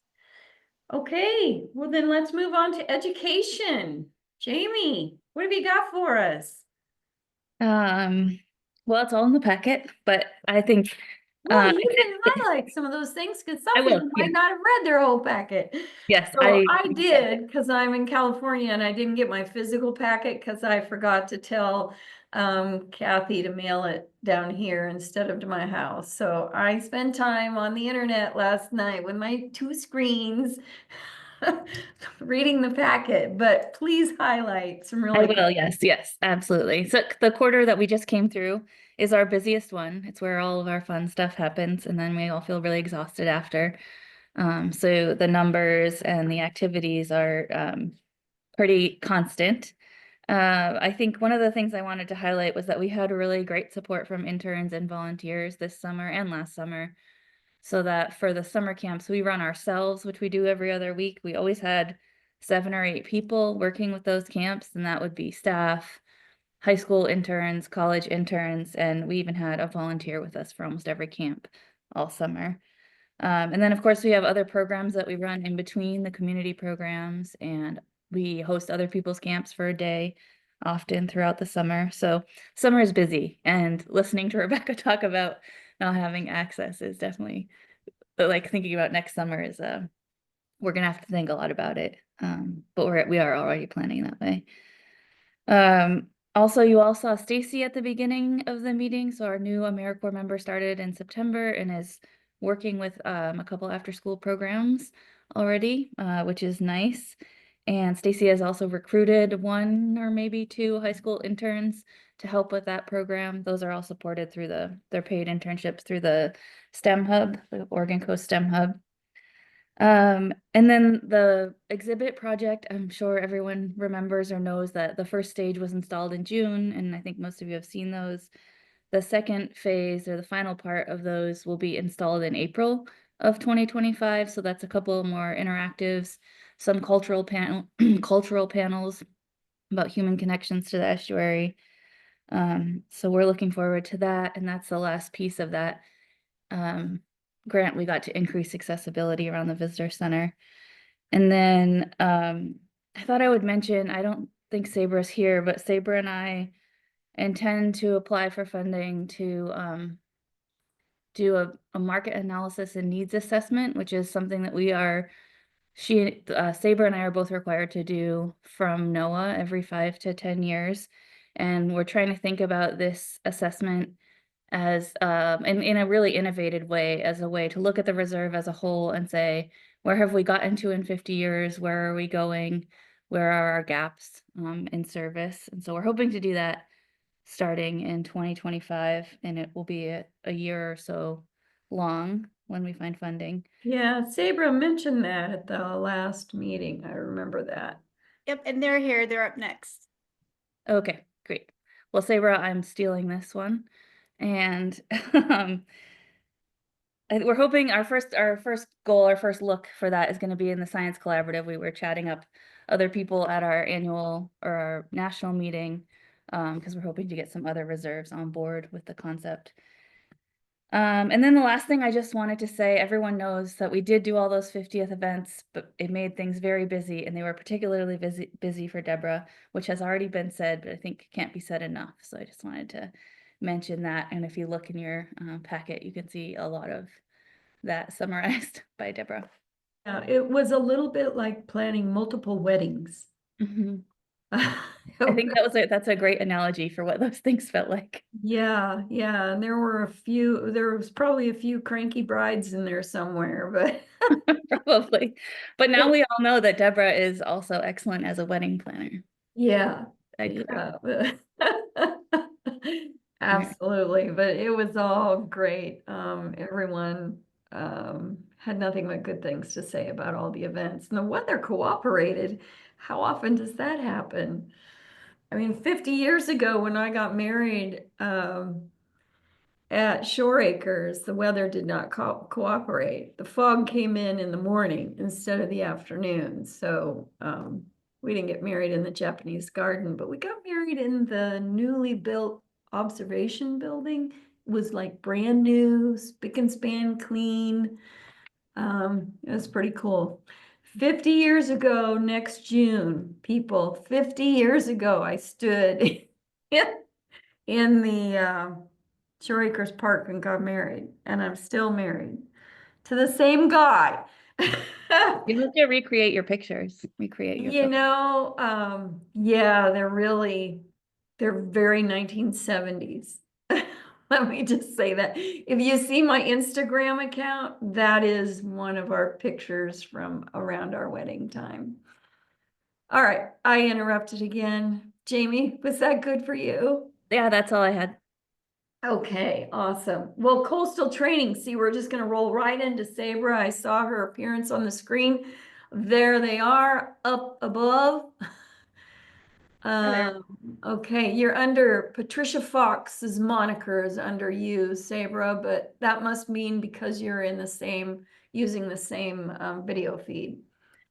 [SPEAKER 1] Okay, well then let's move on to education. Jamie, what have you got for us?
[SPEAKER 11] Well, it's all in the packet, but I think
[SPEAKER 1] Well,
[SPEAKER 11] I
[SPEAKER 1] you
[SPEAKER 11] did-
[SPEAKER 1] can highlight some of those things because
[SPEAKER 11] I
[SPEAKER 1] some
[SPEAKER 11] will,
[SPEAKER 1] people
[SPEAKER 11] yeah.
[SPEAKER 1] might not have read their whole packet.
[SPEAKER 11] Yes,
[SPEAKER 1] So I did because I'm in California and I didn't get my physical packet because I forgot to tell Kathy to mail it down here instead of to my house. So I spent time on the internet last night with my 2 screens reading the packet, but please highlight some
[SPEAKER 11] I
[SPEAKER 1] really
[SPEAKER 11] will, yes, absolutely. So the quarter that we just came through is our busiest one. It's where all of our fun stuff happens, and then we all feel really exhausted after. So the numbers and the activities are pretty constant. I think one of the things I wanted to highlight was that we had really great support from interns and volunteers this summer and last summer. So that for the summer camps we run ourselves, which we do every other week, we always had 7 or 8 people working with those camps, and that would be staff, high school interns, college interns, and we even had a volunteer with us for almost every camp all summer. And then of course we have other programs that we run in between the community programs, and we host other people's camps for a day often throughout the summer. So summer is busy, and listening to Rebecca talk about not having access is definitely like thinking about next summer is we're gonna have to think a lot about it. But we are already planning that way. Also, you all saw Stacy at the beginning of the meeting. So our new AmeriCorps member started in September and is working with a couple after school programs already, which is nice. And Stacy has also recruited 1 or maybe 2 high school interns to help with that program. Those are all supported through their paid internships through the STEM Hub, the Oregon Coast STEM Hub. And then the exhibit project, I'm sure everyone remembers or knows that the first stage was installed in June, and I think most of you have seen those. The second phase or the final part of those will be installed in April of 2025. So that's a couple more interactives, some cultural panels about human connections to the estuary. So we're looking forward to that, and that's the last piece of that grant we got to increase accessibility around the visitor center. And then I thought I would mention, I don't think Sabra's here, but Sabra and I intend to apply for funding to do a market analysis and needs assessment, which is something that Sabra and I are both required to do from NOAA every 5 to 10 years. And we're trying to think about this assessment as in a really innovative way, as a way to look at the reserve as a whole and say, where have we gotten to in 50 years? Where are we going? Where are our gaps in service? And so we're hoping to do that starting in 2025, and it will be a year or so long when we find funding.
[SPEAKER 1] Yeah, Sabra mentioned that at the last meeting. I remember that.
[SPEAKER 9] Yep, and they're here. They're up next.
[SPEAKER 11] Okay, great. Well, Sabra, I'm stealing this one. And we're hoping our first goal, our first look for that is going to be in the Science Collaborative. We were chatting up other people at our annual or our national meeting because we're hoping to get some other reserves on board with the concept. And then the last thing I just wanted to say, everyone knows that we did do all those 50th events, but it made things very busy, and they were particularly busy for Deborah, which has already been said, but I think can't be said enough. So I just wanted to mention that. And if you look in your packet, you can see a lot of that summarized by Deborah.
[SPEAKER 1] Yeah, it was a little bit like planning multiple weddings.
[SPEAKER 11] Mhm. I think that's a great analogy for what those things felt like.
[SPEAKER 1] Yeah, yeah, and there was probably a few cranky brides in there somewhere, but
[SPEAKER 11] Probably. But now we all know that Deborah is also excellent as a wedding planner.
[SPEAKER 1] yeah,
[SPEAKER 11] I
[SPEAKER 1] yeah. Absolutely, but it was all great. Everyone had nothing but good things to say about all the events, and the weather cooperated. How often does that happen? I mean, 50 years ago when I got married, at Shore Acres, the weather did not cooperate. The fog came in the morning instead of the afternoon. So we didn't get married in the Japanese garden, but we got married in the newly built observation building. It was like brand new, spick and span clean. It was pretty cool. 50 years ago, next June, people, 50 years ago, I stood in the Shore Acres Park and got married, and I'm still married to the same guy.
[SPEAKER 11] You have to recreate your pictures, recreate your
[SPEAKER 1] You
[SPEAKER 11] photos.
[SPEAKER 1] know, yeah, they're very 1970s. Let me just say that. If you see my Instagram account, that is one of our pictures from around our wedding time. All right, I interrupted again. Jamie, was that good for you?
[SPEAKER 11] Yeah, that's all I had.
[SPEAKER 1] Okay, awesome. Well, coastal training, see, we're just gonna roll right into Sabra. I saw her appearance on the screen. There they are, up above. Okay, you're under Patricia Fox's moniker is under you, Sabra, but that must mean because you're in the same, using the same video feed.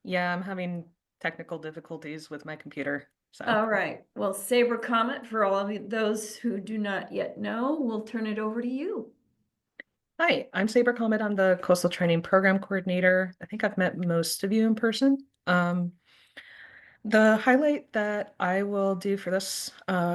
[SPEAKER 21] Yeah, I'm having technical difficulties with my computer. So
[SPEAKER 1] All right, well, Sabra comment for all of those who do not yet know, we'll turn it over to you.
[SPEAKER 21] Hi, I'm Saber Comet. I'm the Coastal Training Program Coordinator. I think I've met most of you in person. The highlight that I will do for this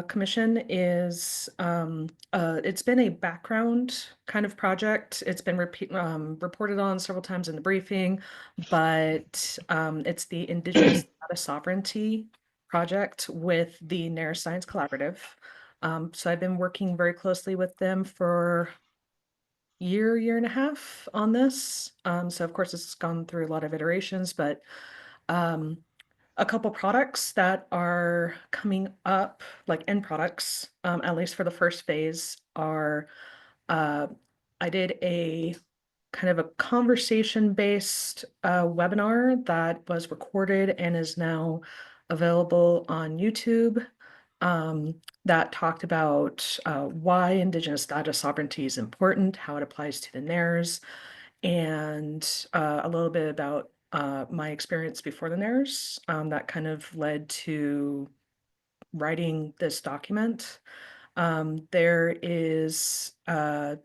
[SPEAKER 21] commission is it's been a background kind of project. It's been reported on several times in the briefing, but it's the Indigenous Data Sovereignty project with the SSNERR Science Collaborative. So I've been working very closely with them for year and a half on this. So of course it's gone through a lot of iterations, but a couple products that are coming up, like end products, at least for the first phase, are I did a kind of a conversation-based webinar that was recorded and is now available on YouTube. That talked about why Indigenous data sovereignty is important, how it applies to the SSNERRs, and a little bit about my experience before the SSNERRs. That kind of led to writing this document. There is a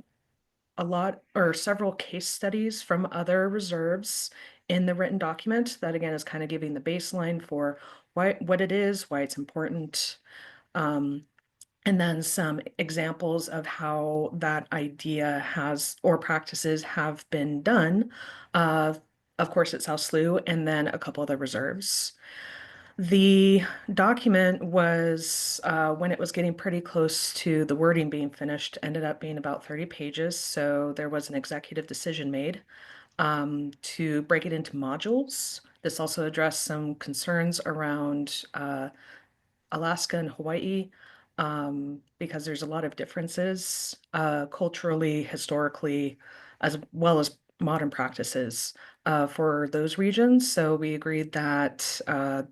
[SPEAKER 21] lot or several case studies from other reserves in the written document that again is kind of giving the baseline for what it is, why it's important. And then some examples of how that idea has or practices have been done, of course, at South Slough, and then a couple other reserves. The document was, when it was getting pretty close to the wording being finished, ended up being about 30 pages. So there was an executive decision made to break it into modules. This also addressed some concerns around Alaska and Hawaii, because there's a lot of differences culturally, historically, as well as modern practices for those regions. So we agreed that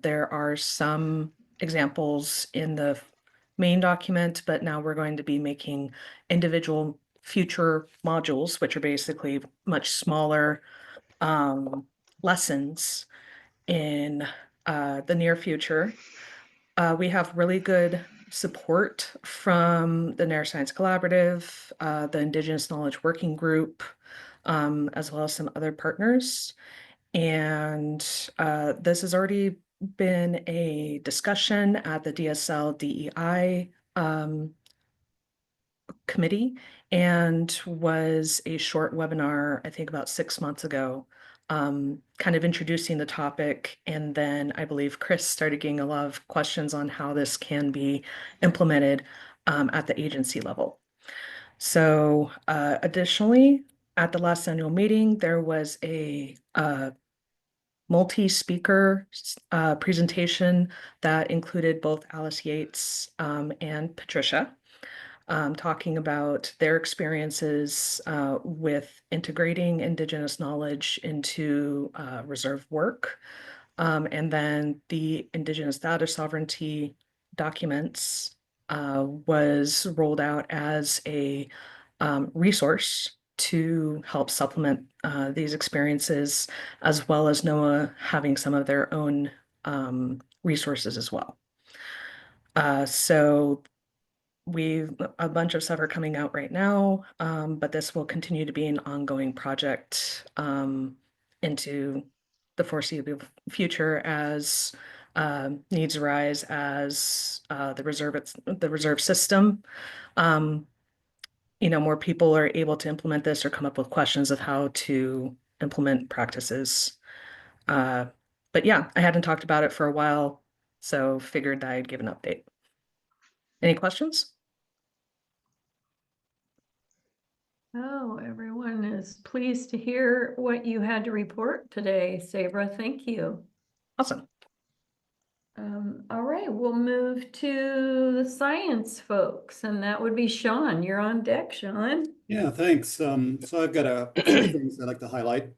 [SPEAKER 21] there are some examples in the main document, but now we're going to be making individual future modules, which are basically much smaller lessons in the near future. We have really good support from the SSNERR Science Collaborative, the Indigenous Knowledge Working Group, as well as some other partners. And this has already been a discussion at the DSL DEI committee and was a short webinar, I think about 6 months ago, kind of introducing the topic. And then I believe Chris started getting a lot of questions on how this can be implemented at the agency level. So additionally, at the last annual meeting, there was a multi-speaker presentation that included both Alice Yates and Patricia, talking about their experiences with integrating Indigenous knowledge into reserve work. And then the Indigenous data sovereignty documents was rolled out as a resource to help supplement these experiences, as well as NOAA having some of their own resources as well. So a bunch of stuff are coming out right now, but this will continue to be an ongoing project into the foreseeable future as needs arise, as the reserve system. More people are able to implement this or come up with questions of how to implement practices. But yeah, I hadn't talked about it for a while, so figured I'd give an update. Any questions?
[SPEAKER 1] Oh, everyone is pleased to hear what you had to report today, Sabra. Thank you.
[SPEAKER 21] Awesome.
[SPEAKER 1] All right, we'll move to the science folks, and that would be Sean. You're on deck, Sean.
[SPEAKER 8] Yeah, thanks. So I've got a few things I'd like to highlight.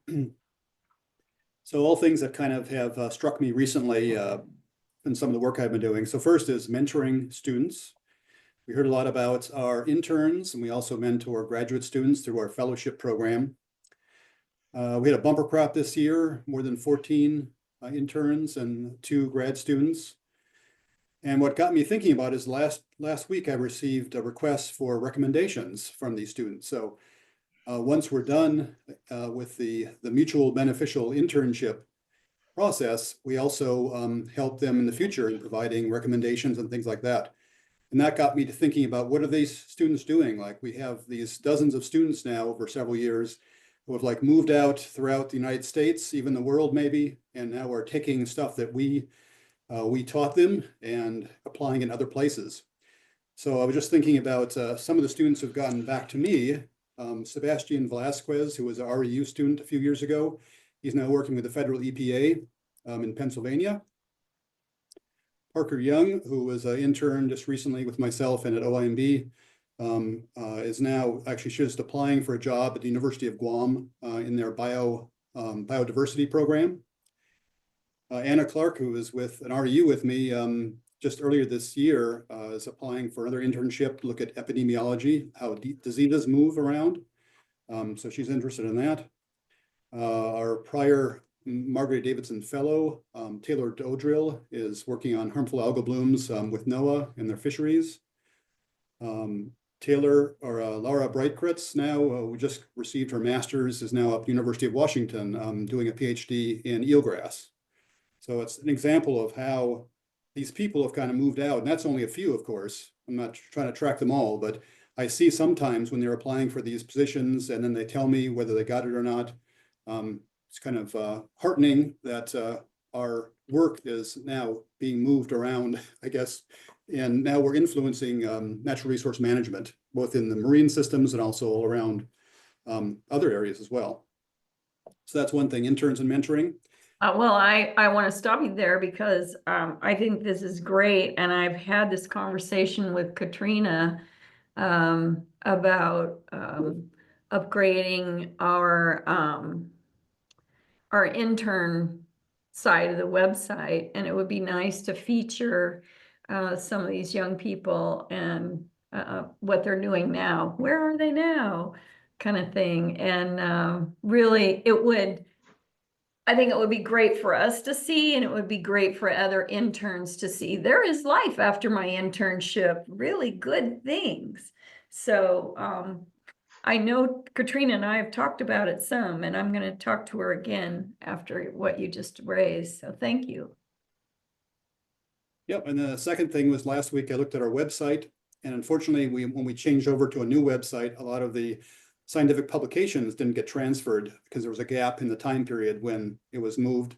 [SPEAKER 8] So all things that kind of have struck me recently in some of the work I've been doing. So first is mentoring students. We heard a lot about our interns, and we also mentor graduate students through our fellowship program. We had a bumper crop this year, more than 14 interns and 2 grad students. And what got me thinking about is last week I received a request for recommendations from these students. So once we're done with the mutual beneficial internship process, we also help them in the future in providing recommendations and things like that. And that got me to thinking about what are these students doing? Like we have these dozens of students now over several years who have like moved out throughout the United States, even the world maybe, and now are taking stuff that we taught them and applying in other places. So I was just thinking about some of the students who've gotten back to me. Sebastian Velasquez, who was an REU student a few years ago, he's now working with the federal EPA in Pennsylvania. Parker Young, who was an intern just recently with myself and at OIMB, is now actually just applying for a job at the University of Guam in their biodiversity program. Anna Clark, who was with an REU with me just earlier this year, is applying for another internship to look at epidemiology, how diseases move around. So she's interested in that. Our prior Margaret Davidson Fellow, Taylor Dodrill, is working on harmful algal blooms with NOAA and their fisheries. Laura Breitkritz now, who just received her master's, is now at the University of Washington doing a PhD in eelgrass. So it's an example of how these people have kind of moved out, and that's only a few, of course. I'm not trying to track them all, but I see sometimes when they're applying for these positions and then they tell me whether they got it or not. It's kind of heartening that our work is now being moved around, I guess, and now we're influencing natural resource management, both in the marine systems and also all around other areas as well. So that's one thing, interns and mentoring.
[SPEAKER 1] Well, I want to stop you there because I think this is great. And I've had this conversation with Katrina about upgrading our intern side of the website. And it would be nice to feature some of these young people and what they're doing now. Where are they now? Kind of thing. And really, I think it would be great for us to see, and it would be great for other interns to see. There is life after my internship, really good things. So I know Katrina and I have talked about it some, and I'm going to talk to her again after what you just raised. So thank you.
[SPEAKER 8] Yep, and the second thing was last week I looked at our website, and unfortunately, when we changed over to a new website, a lot of the scientific publications didn't get transferred because there was a gap in the time period when it was moved.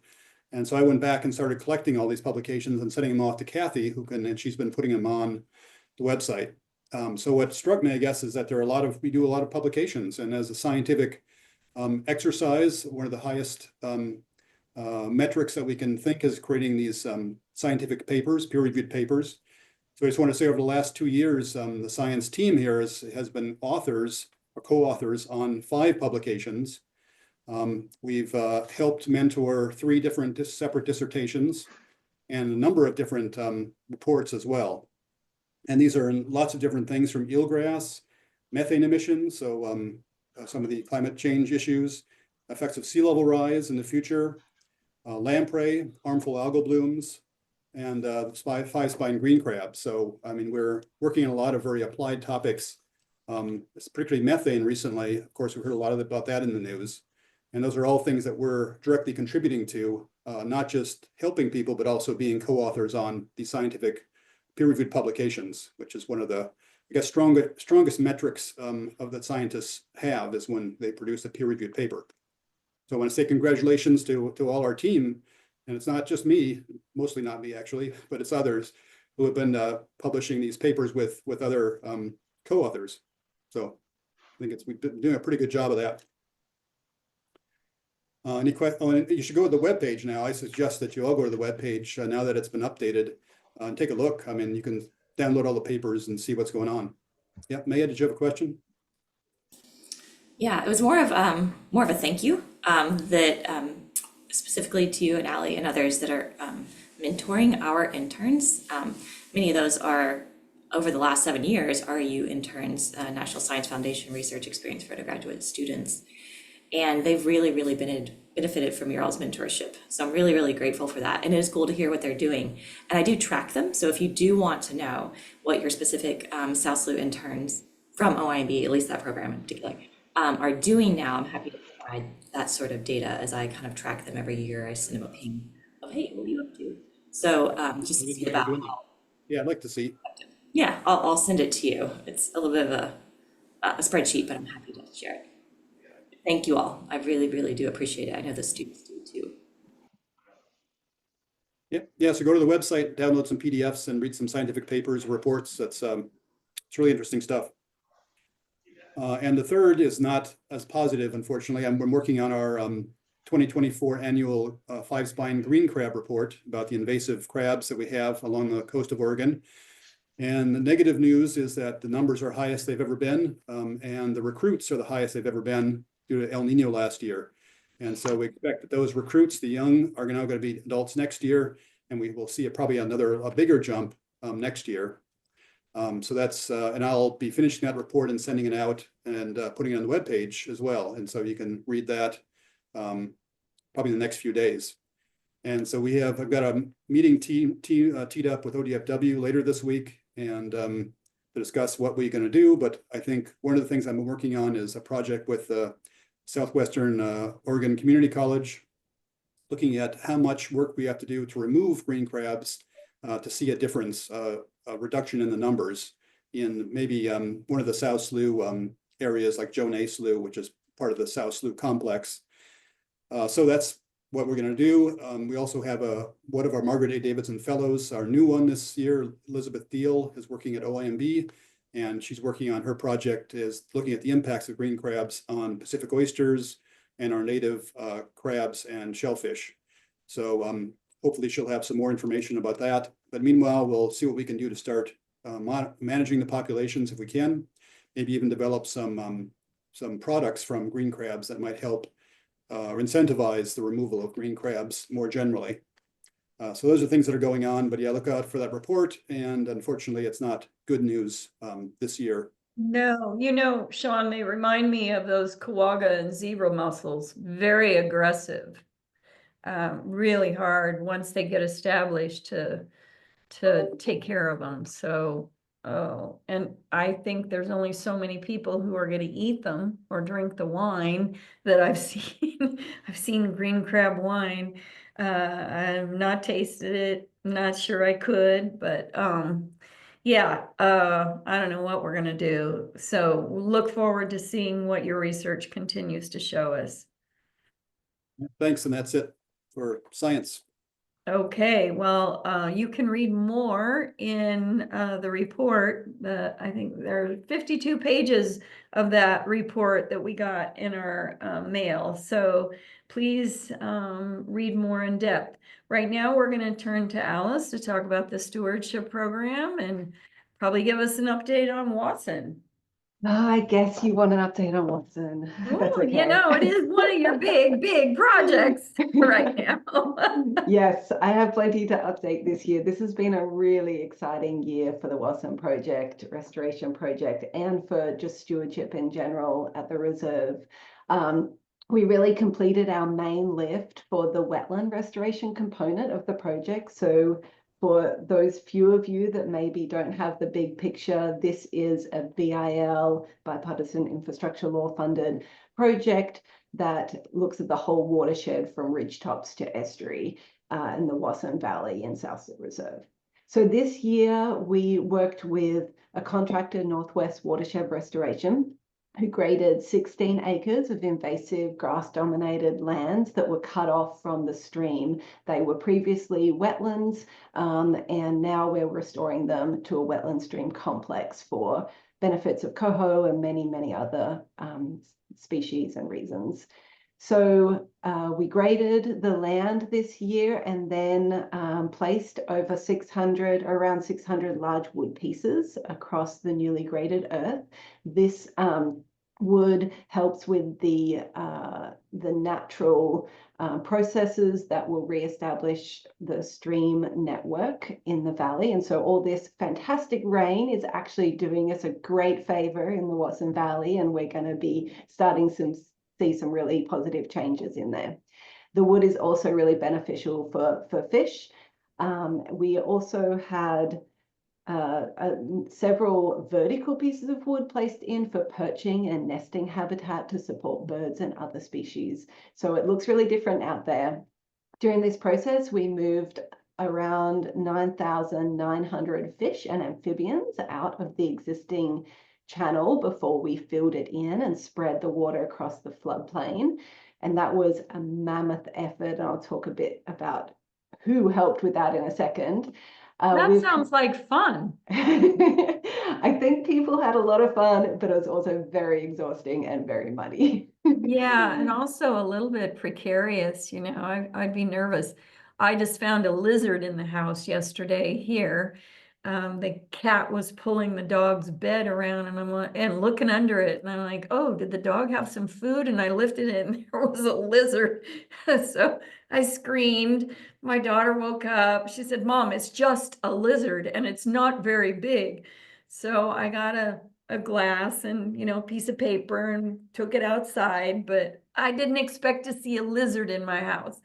[SPEAKER 8] And so I went back and started collecting all these publications and sending them off to Kathy, and she's been putting them on the website. So what struck me, I guess, is that we do a lot of publications, and as a scientific exercise, one of the highest metrics that we can think is creating these scientific papers, peer-reviewed papers. So I just want to say over the last 2 years, the science team here has been authors or co-authors on 5 publications. We've helped mentor 3 different separate dissertations and a number of different reports as well. And these are in lots of different things from eelgrass, methane emissions, so some of the climate change issues, effects of sea level rise in the future, lamprey, harmful algal blooms, and 5-spine green crab. So, I mean, we're working on a lot of very applied topics, particularly methane recently. Of course, we've heard a lot about that in the news. And those are all things that we're directly contributing to, not just helping people, but also being co-authors on the scientific peer-reviewed publications, which is one of the, I guess, strongest metrics of that scientists have is when they produce a peer-reviewed paper. So I want to say congratulations to all our team. And it's not just me, mostly not me actually, but it's others who have been publishing these papers with other co-authors. So I think we've been doing a pretty good job of that. Any questions? You should go to the webpage now. I suggest that you all go to the webpage now that it's been updated and take a look. I mean, you can download all the papers and see what's going on. Yeah, Maya, did you have a question?
[SPEAKER 12] Yeah, it was more of a thank you that specifically to you and Allie and others that are mentoring our interns. Many of those are over the last 7 years, RU interns, National Science Foundation research experience for undergraduate students. And they've really, really benefited from your all's mentorship. So I'm really, really grateful for that. And it is cool to hear what they're doing. And I do track them. So if you do want to know what your specific South SLU interns from OIMB, at least that program in particular, are doing now, I'm happy to provide that sort of data as I kind of track them every year. I send them a ping of, hey, what are you up to? So just to see about
[SPEAKER 8] yeah, I'd like to see.
[SPEAKER 12] Yeah, I'll send it to you. It's a little bit of a spreadsheet, but I'm happy to share it. Thank you all. I really, really do appreciate it. I know the students do too.
[SPEAKER 8] Yeah. So go to the website, download some PDFs, and read some scientific papers, reports. It's really interesting stuff. And the third is not as positive, unfortunately. I'm working on our 2024 annual 5-spine green crab report about the invasive crabs that we have along the coast of Oregon. And the negative news is that the numbers are highest they've ever been, and the recruits are the highest they've ever been due to El Nino last year. And so we expect that those recruits, the young, are now going to be adults next year, and we will see probably a bigger jump next year. So that's, and I'll be finishing that report and sending it out and putting it on the webpage as well. And so you can read that probably in the next few days. And so I've got a meeting teed up with ODFW later this week and to discuss what we're going to do. But I think one of the things I'm working on is a project with Southwestern Oregon Community College, looking at how much work we have to do to remove green crabs to see a difference, a reduction in the numbers in maybe one of the South SLU areas like Joe Slough, which is part of the South SLU complex. So that's what we're going to do. We also have one of our Margaret A. Davidson Fellows, our new one this year, Elizabeth Deal, is working at OIMB, and she's working on her project is looking at the impacts of green crabs on Pacific oysters and our native crabs and shellfish. So hopefully she'll have some more information about that. But meanwhile, we'll see what we can do to start managing the populations if we can, maybe even develop some products from green crabs that might help or incentivize the removal of green crabs more generally. So those are things that are going on, but yeah, look out for that report. And unfortunately, it's not good news this year.
[SPEAKER 1] No, Sean, they remind me of those quagga and zebra mussels, very aggressive. Really hard once they get established to take care of them. So, and I think there's only so many people who are going to eat them or drink the wine that I've seen. I've seen green crab wine. I've not tasted it. I'm not sure I could, but yeah, I don't know what we're going to do. So look forward to seeing what your research continues to show us.
[SPEAKER 8] Thanks, and that's it for science.
[SPEAKER 1] Okay, well, you can read more in the report. I think there are 52 pages of that report that we got in our mail. So please read more in depth. Right now, we're going to turn to Alice to talk about the stewardship program and probably give us an update on Watson.
[SPEAKER 7] I guess you want an update on Watson. That's okay.
[SPEAKER 1] It is one of your big projects right now.
[SPEAKER 7] Yes, I have plenty to update this year. This has been a really exciting year for the Watson project, restoration project, and for just stewardship in general at the reserve. We really completed our main lift for the wetland restoration component of the project. So for those few of you that maybe don't have the big picture, this is a BIL, bipartisan infrastructure law funded project that looks at the whole watershed from ridgetops to estuary in the Wasson Valley in South Sioux Reserve. So this year we worked with a contractor, Northwest Watershed Restoration, who graded 16 acres of invasive grass-dominated lands that were cut off from the stream. They were previously wetlands, and now we're restoring them to a wetland stream complex for benefits of coho and many other species and reasons. So we graded the land this year and then placed over around 600 large wood pieces across the newly graded earth. This wood helps with the natural processes that will reestablish the stream network in the valley. And so all this fantastic rain is actually doing us a great favor in the Watson Valley, and we're going to be starting see some really positive changes in there. The wood is also really beneficial for fish. We also had several vertical pieces of wood placed in for perching and nesting habitat to support birds and other species. So it looks really different out there. During this process, we moved around 9,900 fish and amphibians out of the existing channel before we filled it in and spread the water across the floodplain. And that was a mammoth effort. And I'll talk a bit about who helped with that in a second.
[SPEAKER 1] That sounds like fun.
[SPEAKER 7] I think people had a lot of fun, but it was also very exhausting and very muddy.
[SPEAKER 1] Yeah, and also a little bit precarious, I'd be nervous. I just found a lizard in the house yesterday here. The cat was pulling the dog's bed around and looking under it. And I'm like, oh, did the dog have some food? And I lifted it and there was a lizard. So I screamed. My daughter woke up. She said, Mom, it's just a lizard and it's not very big. So I got a glass and, piece of paper and took it outside, but I didn't expect to see a lizard in my house.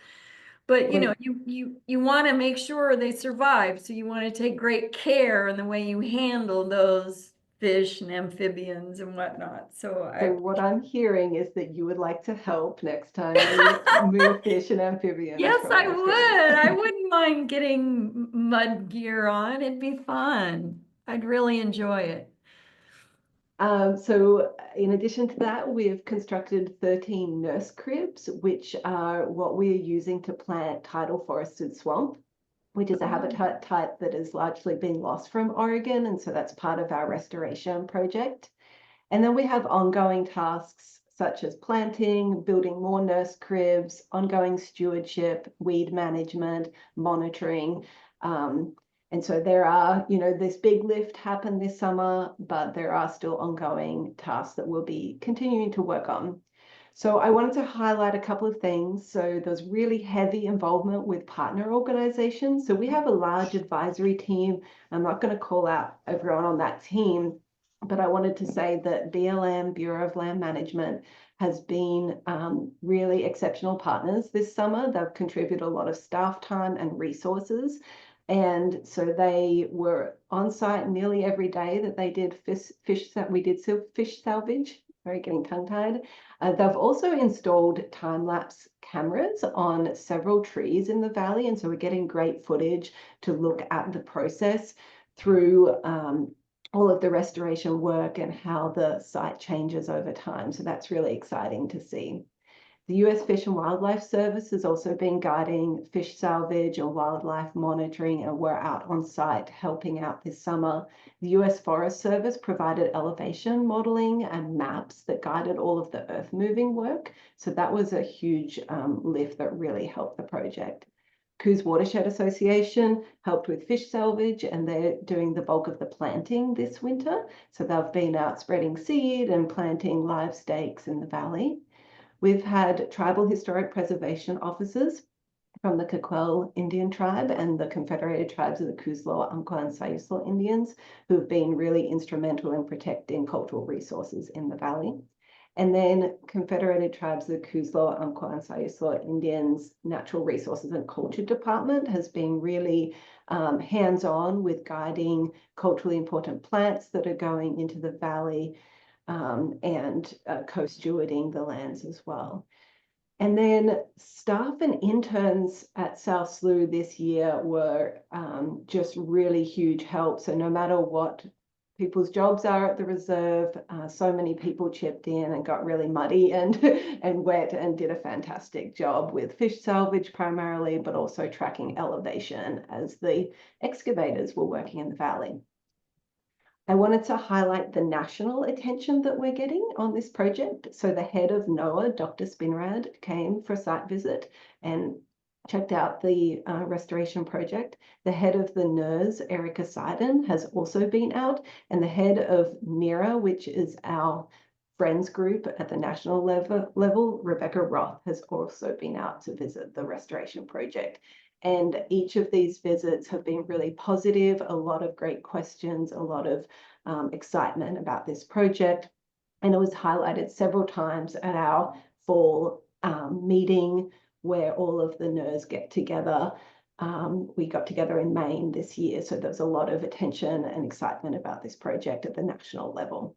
[SPEAKER 1] But you want to make sure they survive. So you want to take great care in the way you handle those fish and amphibians and whatnot. So
[SPEAKER 7] what I'm hearing is that you would like to help next time we move fish and amphibians.
[SPEAKER 1] Yes, I would. I wouldn't mind getting mud gear on. It'd be fun. I'd really enjoy it.
[SPEAKER 7] So in addition to that, we've constructed 13 nurse cribs, which are what we're using to plant tidal forested swamp, which is a habitat type that has largely been lost from Oregon. And so that's part of our restoration project. And then we have ongoing tasks such as planting, building more nurse cribs, ongoing stewardship, weed management, monitoring. And so there are, this big lift happened this summer, but there are still ongoing tasks that we'll be continuing to work on. So I wanted to highlight a couple of things. So there's really heavy involvement with partner organizations. So we have a large advisory team. I'm not going to call out everyone on that team, but I wanted to say that BLM, Bureau of Land Management, has been really exceptional partners this summer. They've contributed a lot of staff time and resources. And so they were on site nearly every day that they did fish salvage. Sorry, getting tongue-tied. They've also installed time-lapse cameras on several trees in the valley. And so we're getting great footage to look at the process through all of the restoration work and how the site changes over time. So that's really exciting to see. The US Fish and Wildlife Service has also been guiding fish salvage and wildlife monitoring, and we're out on site helping out this summer. The US Forest Service provided elevation modeling and maps that guided all of the earth moving work. So that was a huge lift that really helped the project. Coos Watershed Association helped with fish salvage, and they're doing the bulk of the planting this winter. So they've been out spreading seed and planting live stakes in the valley. We've had tribal historic preservation officers from the Coquel Indian tribe and the Confederated Tribes of the Coos Lower Umpqua and Sayuslo Indians, who've been really instrumental in protecting cultural resources in the valley. And then Confederated Tribes of the Coos Lower Umpqua and Sayuslo Indians Natural Resources and Culture Department has been really hands-on with guiding culturally important plants that are going into the valley, and co-stewarding the lands as well. And then staff and interns at South Slough this year were just really huge help. So no matter what people's jobs are at the reserve, so many people chipped in and got really muddy and wet and did a fantastic job with fish salvage primarily, but also tracking elevation as the excavators were working in the valley. I wanted to highlight the national attention that we're getting on this project. So the head of NOAA, Dr. Spinrad, came for a site visit and checked out the restoration project. The head of the NERS, Erica Seiden, has also been out, and the head of SSNERR, which is our friends group at the national level, Rebecca Roth, has also been out to visit the restoration project. And each of these visits have been really positive, a lot of great questions, a lot of excitement about this project. And it was highlighted several times at our fall meeting where all of the NERS get together. We got together in Maine this year, so there's a lot of attention and excitement about this project at the national level.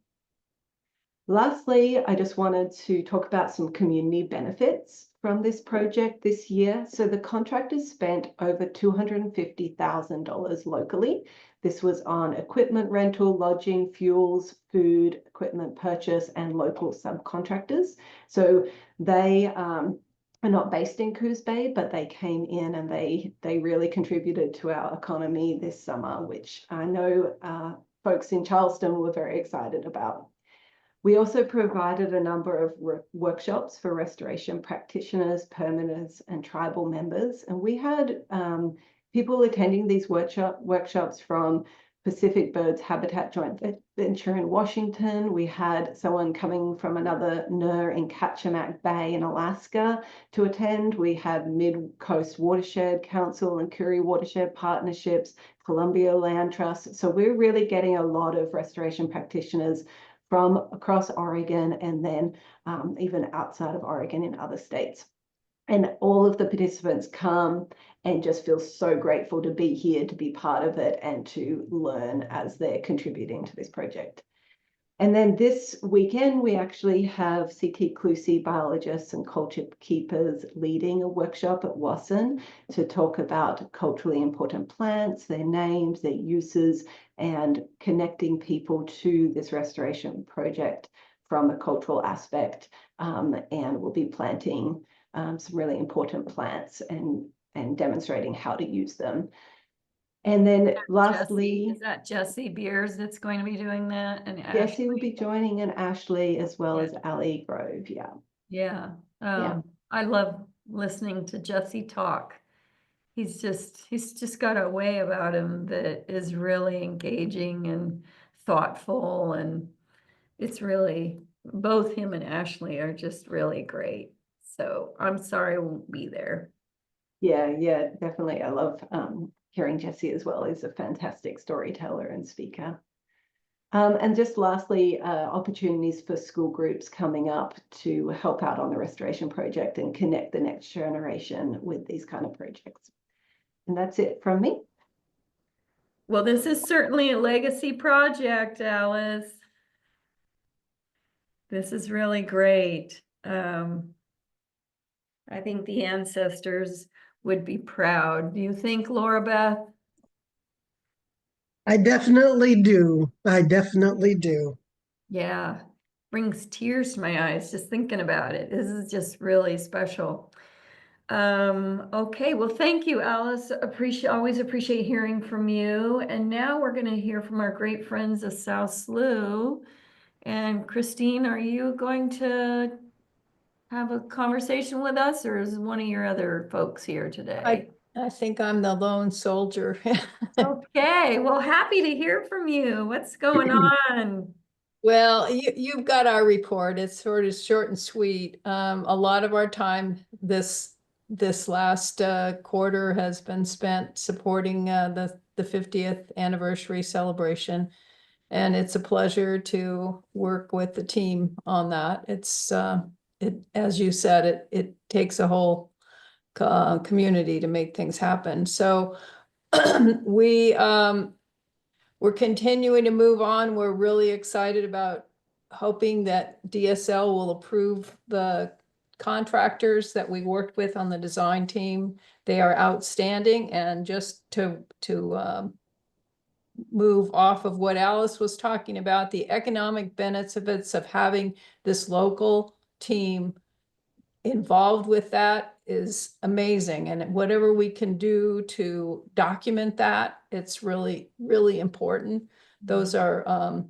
[SPEAKER 7] Lastly, I just wanted to talk about some community benefits from this project this year. So the contractors spent over $250,000 locally. This was on equipment rental, lodging, fuels, food, equipment purchase, and local subcontractors. So they are not based in Coos Bay, but they came in and they really contributed to our economy this summer, which I know folks in Charleston were very excited about. We also provided a number of workshops for restoration practitioners, permitters, and tribal members. And we had people attending these workshops from Pacific Birds Habitat Joint Venture in Washington. We had someone coming from another NERR in Kachemak Bay in Alaska to attend. We had Mid-Coast Watershed Council and Curry Watershed Partnerships, Columbia Land Trust. So we're really getting a lot of restoration practitioners from across Oregon and then even outside of Oregon in other states. And all of the participants come and just feel so grateful to be here, to be part of it, and to learn as they're contributing to this project. And then this weekend, we actually have CT Clusi biologists and culture keepers leading a workshop at Wasson to talk about culturally important plants, their names, their uses, and connecting people to this restoration project from a cultural aspect. And we'll be planting some really important plants and demonstrating how to use them. And then lastly,
[SPEAKER 1] Is that Jesse Beers that's going to be doing that? And
[SPEAKER 7] Jesse will be joining, and Ashley, as well
[SPEAKER 1] Yeah.
[SPEAKER 7] as Ali Grove. Yeah.
[SPEAKER 1] Yeah.
[SPEAKER 7] Yeah.
[SPEAKER 1] I love listening to Jesse talk. He's just got a way about him that is really engaging and thoughtful, and it's really, both him and Ashley are just really great. So I'm sorry I won't be there.
[SPEAKER 7] Yeah, yeah, definitely. I love hearing Jesse as well. He's a fantastic storyteller and speaker. And just lastly, opportunities for school groups coming up to help out on the restoration project and connect the next generation with these kind of projects. And that's it from me.
[SPEAKER 1] Well, this is certainly a legacy project, Alice. This is really great. I think the ancestors would be proud. Do you think, Laura Beth?
[SPEAKER 17] I definitely do. I definitely do.
[SPEAKER 1] Yeah, brings tears to my eyes just thinking about it. This is just really special. Okay, well, thank you, Alice. Always appreciate hearing from you. And now we're going to hear from our great friends of South Slough. And Christine, are you going to have a conversation with us, or is one of your other folks here today?
[SPEAKER 3] I think I'm the lone soldier.
[SPEAKER 1] Okay, well, happy to hear from you. What's going on?
[SPEAKER 3] Well, you've got our report. It's sort of short and sweet. A lot of our time this last quarter has been spent supporting the 50th anniversary celebration, and it's a pleasure to work with the team on that. It's as you said, it takes a whole community to make things happen. So we're continuing to move on. We're really excited about hoping that DSL will approve the contractors that we worked with on the design team. They are outstanding. And just to move off of what Alice was talking about, the economic benefits of having this local team involved with that is amazing. And whatever we can do to document that, it's really, really important. Those are,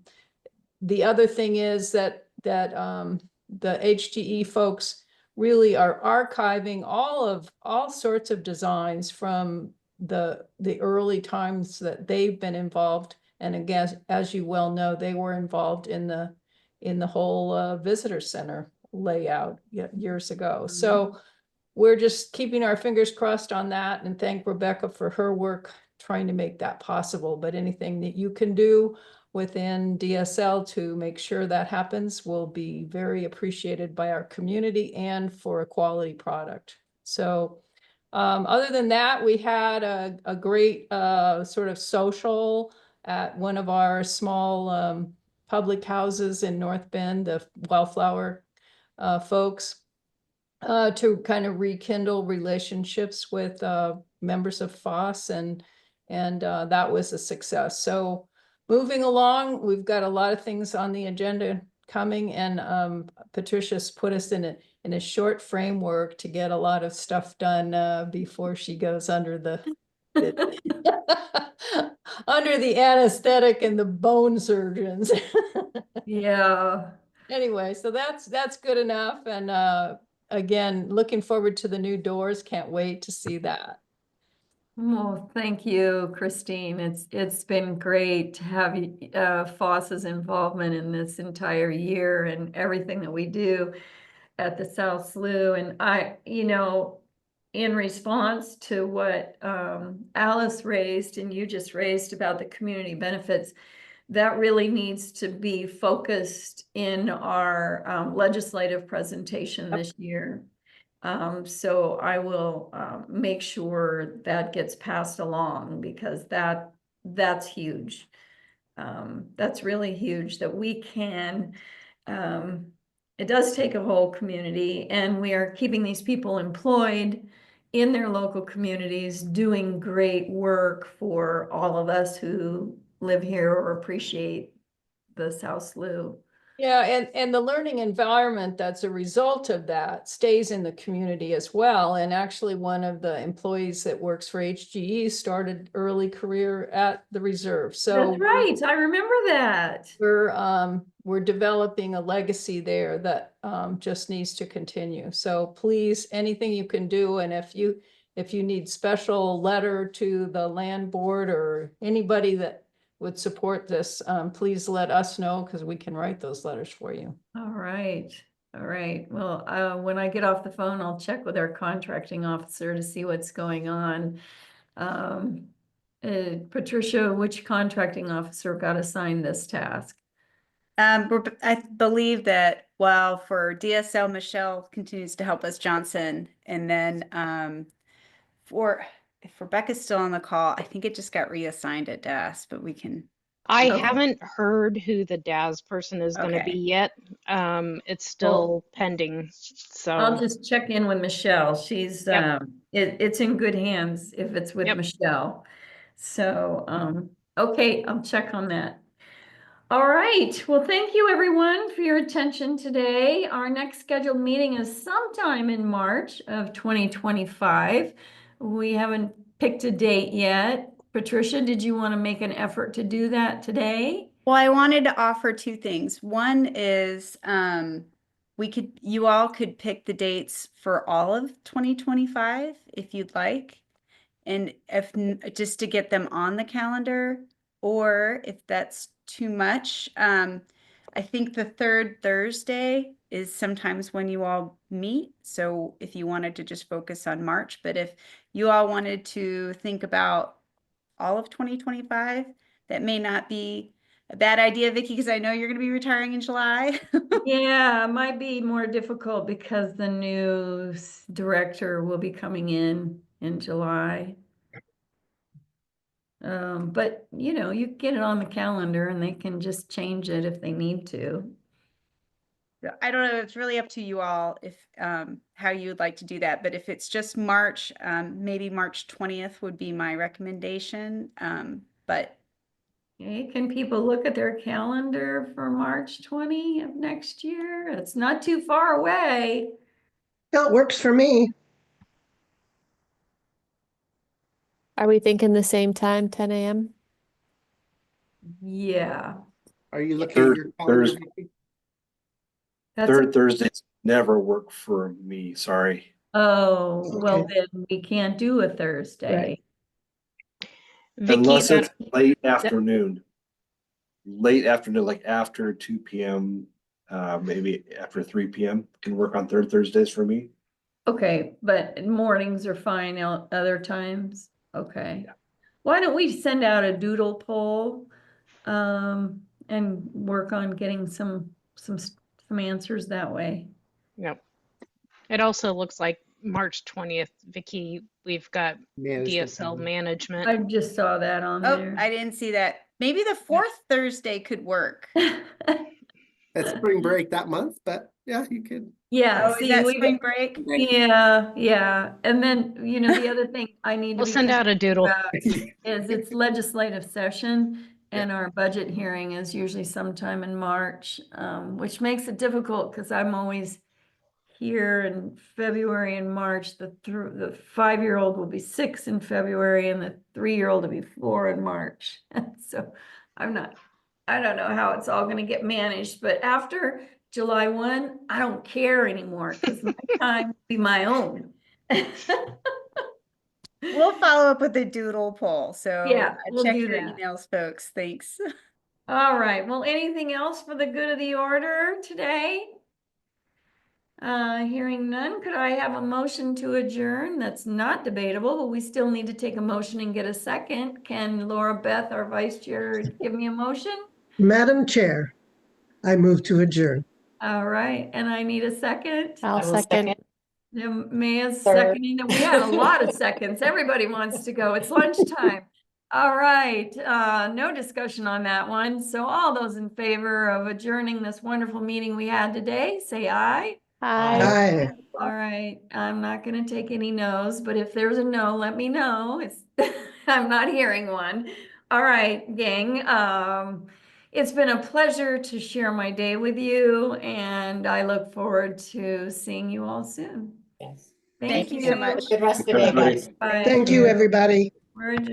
[SPEAKER 3] the other thing is that the HGE folks really are archiving all sorts of designs from the early times that they've been involved. And again, as you well know, they were involved in the whole visitor center layout years ago. So we're just keeping our fingers crossed on that, and thank Rebecca for her work trying to make that possible. But anything that you can do within DSL to make sure that happens will be very appreciated by our community and for a quality product. So other than that, we had a great sort of social at one of our small public houses in North Bend, the Wildflower folks, to kind of rekindle relationships with members of FOSS, and that was a success. So moving along, we've got a lot of things on the agenda coming, and Patricia's put us in a short framework to get a lot of stuff done before she goes under the under the anesthetic and the bone surgeons.
[SPEAKER 1] Yeah.
[SPEAKER 3] Anyway, so that's good enough. And again, looking forward to the new doors. Can't wait to see that.
[SPEAKER 1] Well, thank you, Christine. It's been great to have FOSS's involvement in this entire year and everything that we do at the South Slough. And in response to what Alice raised and you just raised about the community benefits, that really needs to be focused in our legislative presentation this year. So I will make sure that gets passed along, because that's huge. That's really huge that we can, it does take a whole community, and we are keeping these people employed in their local communities, doing great work for all of us who live here or appreciate the South Slough.
[SPEAKER 3] Yeah, and the learning environment that's a result of that stays in the community as well. And actually, one of the employees that works for HGE started early career at the reserve. So
[SPEAKER 1] That's right, I remember that.
[SPEAKER 3] we're developing a legacy there that just needs to continue. So please, anything you can do, and if you need special letter to the land board or anybody that would support this, please let us know, because we can write those letters for you.
[SPEAKER 1] All right. All right. Well, when I get off the phone, I'll check with our contracting officer to see what's going on. Patricia, which contracting officer got assigned this task?
[SPEAKER 18] I believe that, well, for DSL, Michelle continues to help us, Johnson. And then if Rebecca's still on the call, I think it just got reassigned at DAS, but we can.
[SPEAKER 15] I
[SPEAKER 18] Okay.
[SPEAKER 15] haven't heard who the DAS person is going to be yet. It's still pending. So
[SPEAKER 1] I'll just check in with Michelle. She's it's in good hands if it's with Michelle. So okay, I'll check on that. All right. Well, thank you everyone for your attention today. Our next scheduled meeting is sometime in March of 2025. We haven't picked a date yet. Patricia, did you want to make an effort to do that today?
[SPEAKER 18] Well, I wanted to offer two things. One is you all could pick the dates for all of 2025 if you'd like. And just to get them on the calendar, or if that's too much, I think the third Thursday is sometimes when you all meet. So if you wanted to just focus on March, but if you all wanted to think about all of 2025, that may not be a bad idea, Vicki, because I know you're going to be retiring in July.
[SPEAKER 1] Yeah, it might be more difficult because the new director will be coming in July. But you get it on the calendar and they can just change it if they need to.
[SPEAKER 18] I don't know. It's really up to you all if how you would like to do that. But if it's just March, maybe March 20th would be my recommendation. But
[SPEAKER 1] okay, can people look at their calendar for March 20 of next year? It's not too far away.
[SPEAKER 17] That works for me.
[SPEAKER 20] Are we thinking the same time, 10 a.m.?
[SPEAKER 1] Yeah.
[SPEAKER 2] Are you looking at your calendar?
[SPEAKER 4] Third Thursdays never work for me. Sorry.
[SPEAKER 1] Oh, well, then we can't do a Thursday.
[SPEAKER 4] Vicky, unless it's late afternoon. Late afternoon, like after 2 p.m., maybe after 3 p.m. can work on third Thursdays for me.
[SPEAKER 1] Okay, but mornings are fine other times. Okay. Yeah. Why don't we send out a doodle poll and work on getting some answers that way?
[SPEAKER 15] Yep. It also looks like March 20th, Vicki, we've got DSL management.
[SPEAKER 1] I just saw that on there.
[SPEAKER 18] I didn't see that. Maybe the fourth Thursday could work.
[SPEAKER 2] It's spring break that month, but yeah, you could.
[SPEAKER 1] Yeah.
[SPEAKER 18] Is that spring break?
[SPEAKER 1] Yeah, yeah. And then, the other thing I need to
[SPEAKER 15] We'll send out a doodle.
[SPEAKER 1] Is it's legislative session and our budget hearing is usually sometime in March, which makes it difficult because I'm always here in February and March. The 5-year-old will be 6 in February and the 3-year-old will be 4 in March. So I don't know how it's all going to get managed, but after July 1, I don't care anymore because my time will be my own.
[SPEAKER 18] We'll follow up with a doodle poll. So
[SPEAKER 1] yeah, we'll
[SPEAKER 18] check
[SPEAKER 1] do
[SPEAKER 18] your
[SPEAKER 1] that.
[SPEAKER 18] emails, folks. Thanks.
[SPEAKER 1] All right. Well, anything else for the good of the order today? Hearing none, could I have a motion to adjourn? That's not debatable, but we still need to take a motion and get a second. Can Laura Beth, our vice chair, give me a motion?
[SPEAKER 17] Madam Chair, I move to adjourn.
[SPEAKER 1] All right. And I need a second.
[SPEAKER 20] I'll second.
[SPEAKER 1] Maya's seconding. We had a lot of seconds. Everybody wants to go. It's lunchtime. All right, no discussion on that one. So all those in favor of adjourning this wonderful meeting we had today, say aye.
[SPEAKER 17] Aye.
[SPEAKER 1] All right, I'm not gonna take any no's, but if there's a no, let me know. It's, I'm not hearing one. All right, gang, it's been a pleasure to share my day with you, and I look forward to seeing you all soon.
[SPEAKER 19] Yes.
[SPEAKER 1] Thank
[SPEAKER 9] you so much.
[SPEAKER 19] Good rest of the day,
[SPEAKER 14] Everybody.
[SPEAKER 19] guys.
[SPEAKER 1] Bye.
[SPEAKER 17] Thank you, everybody.
[SPEAKER 1] We're adjourned.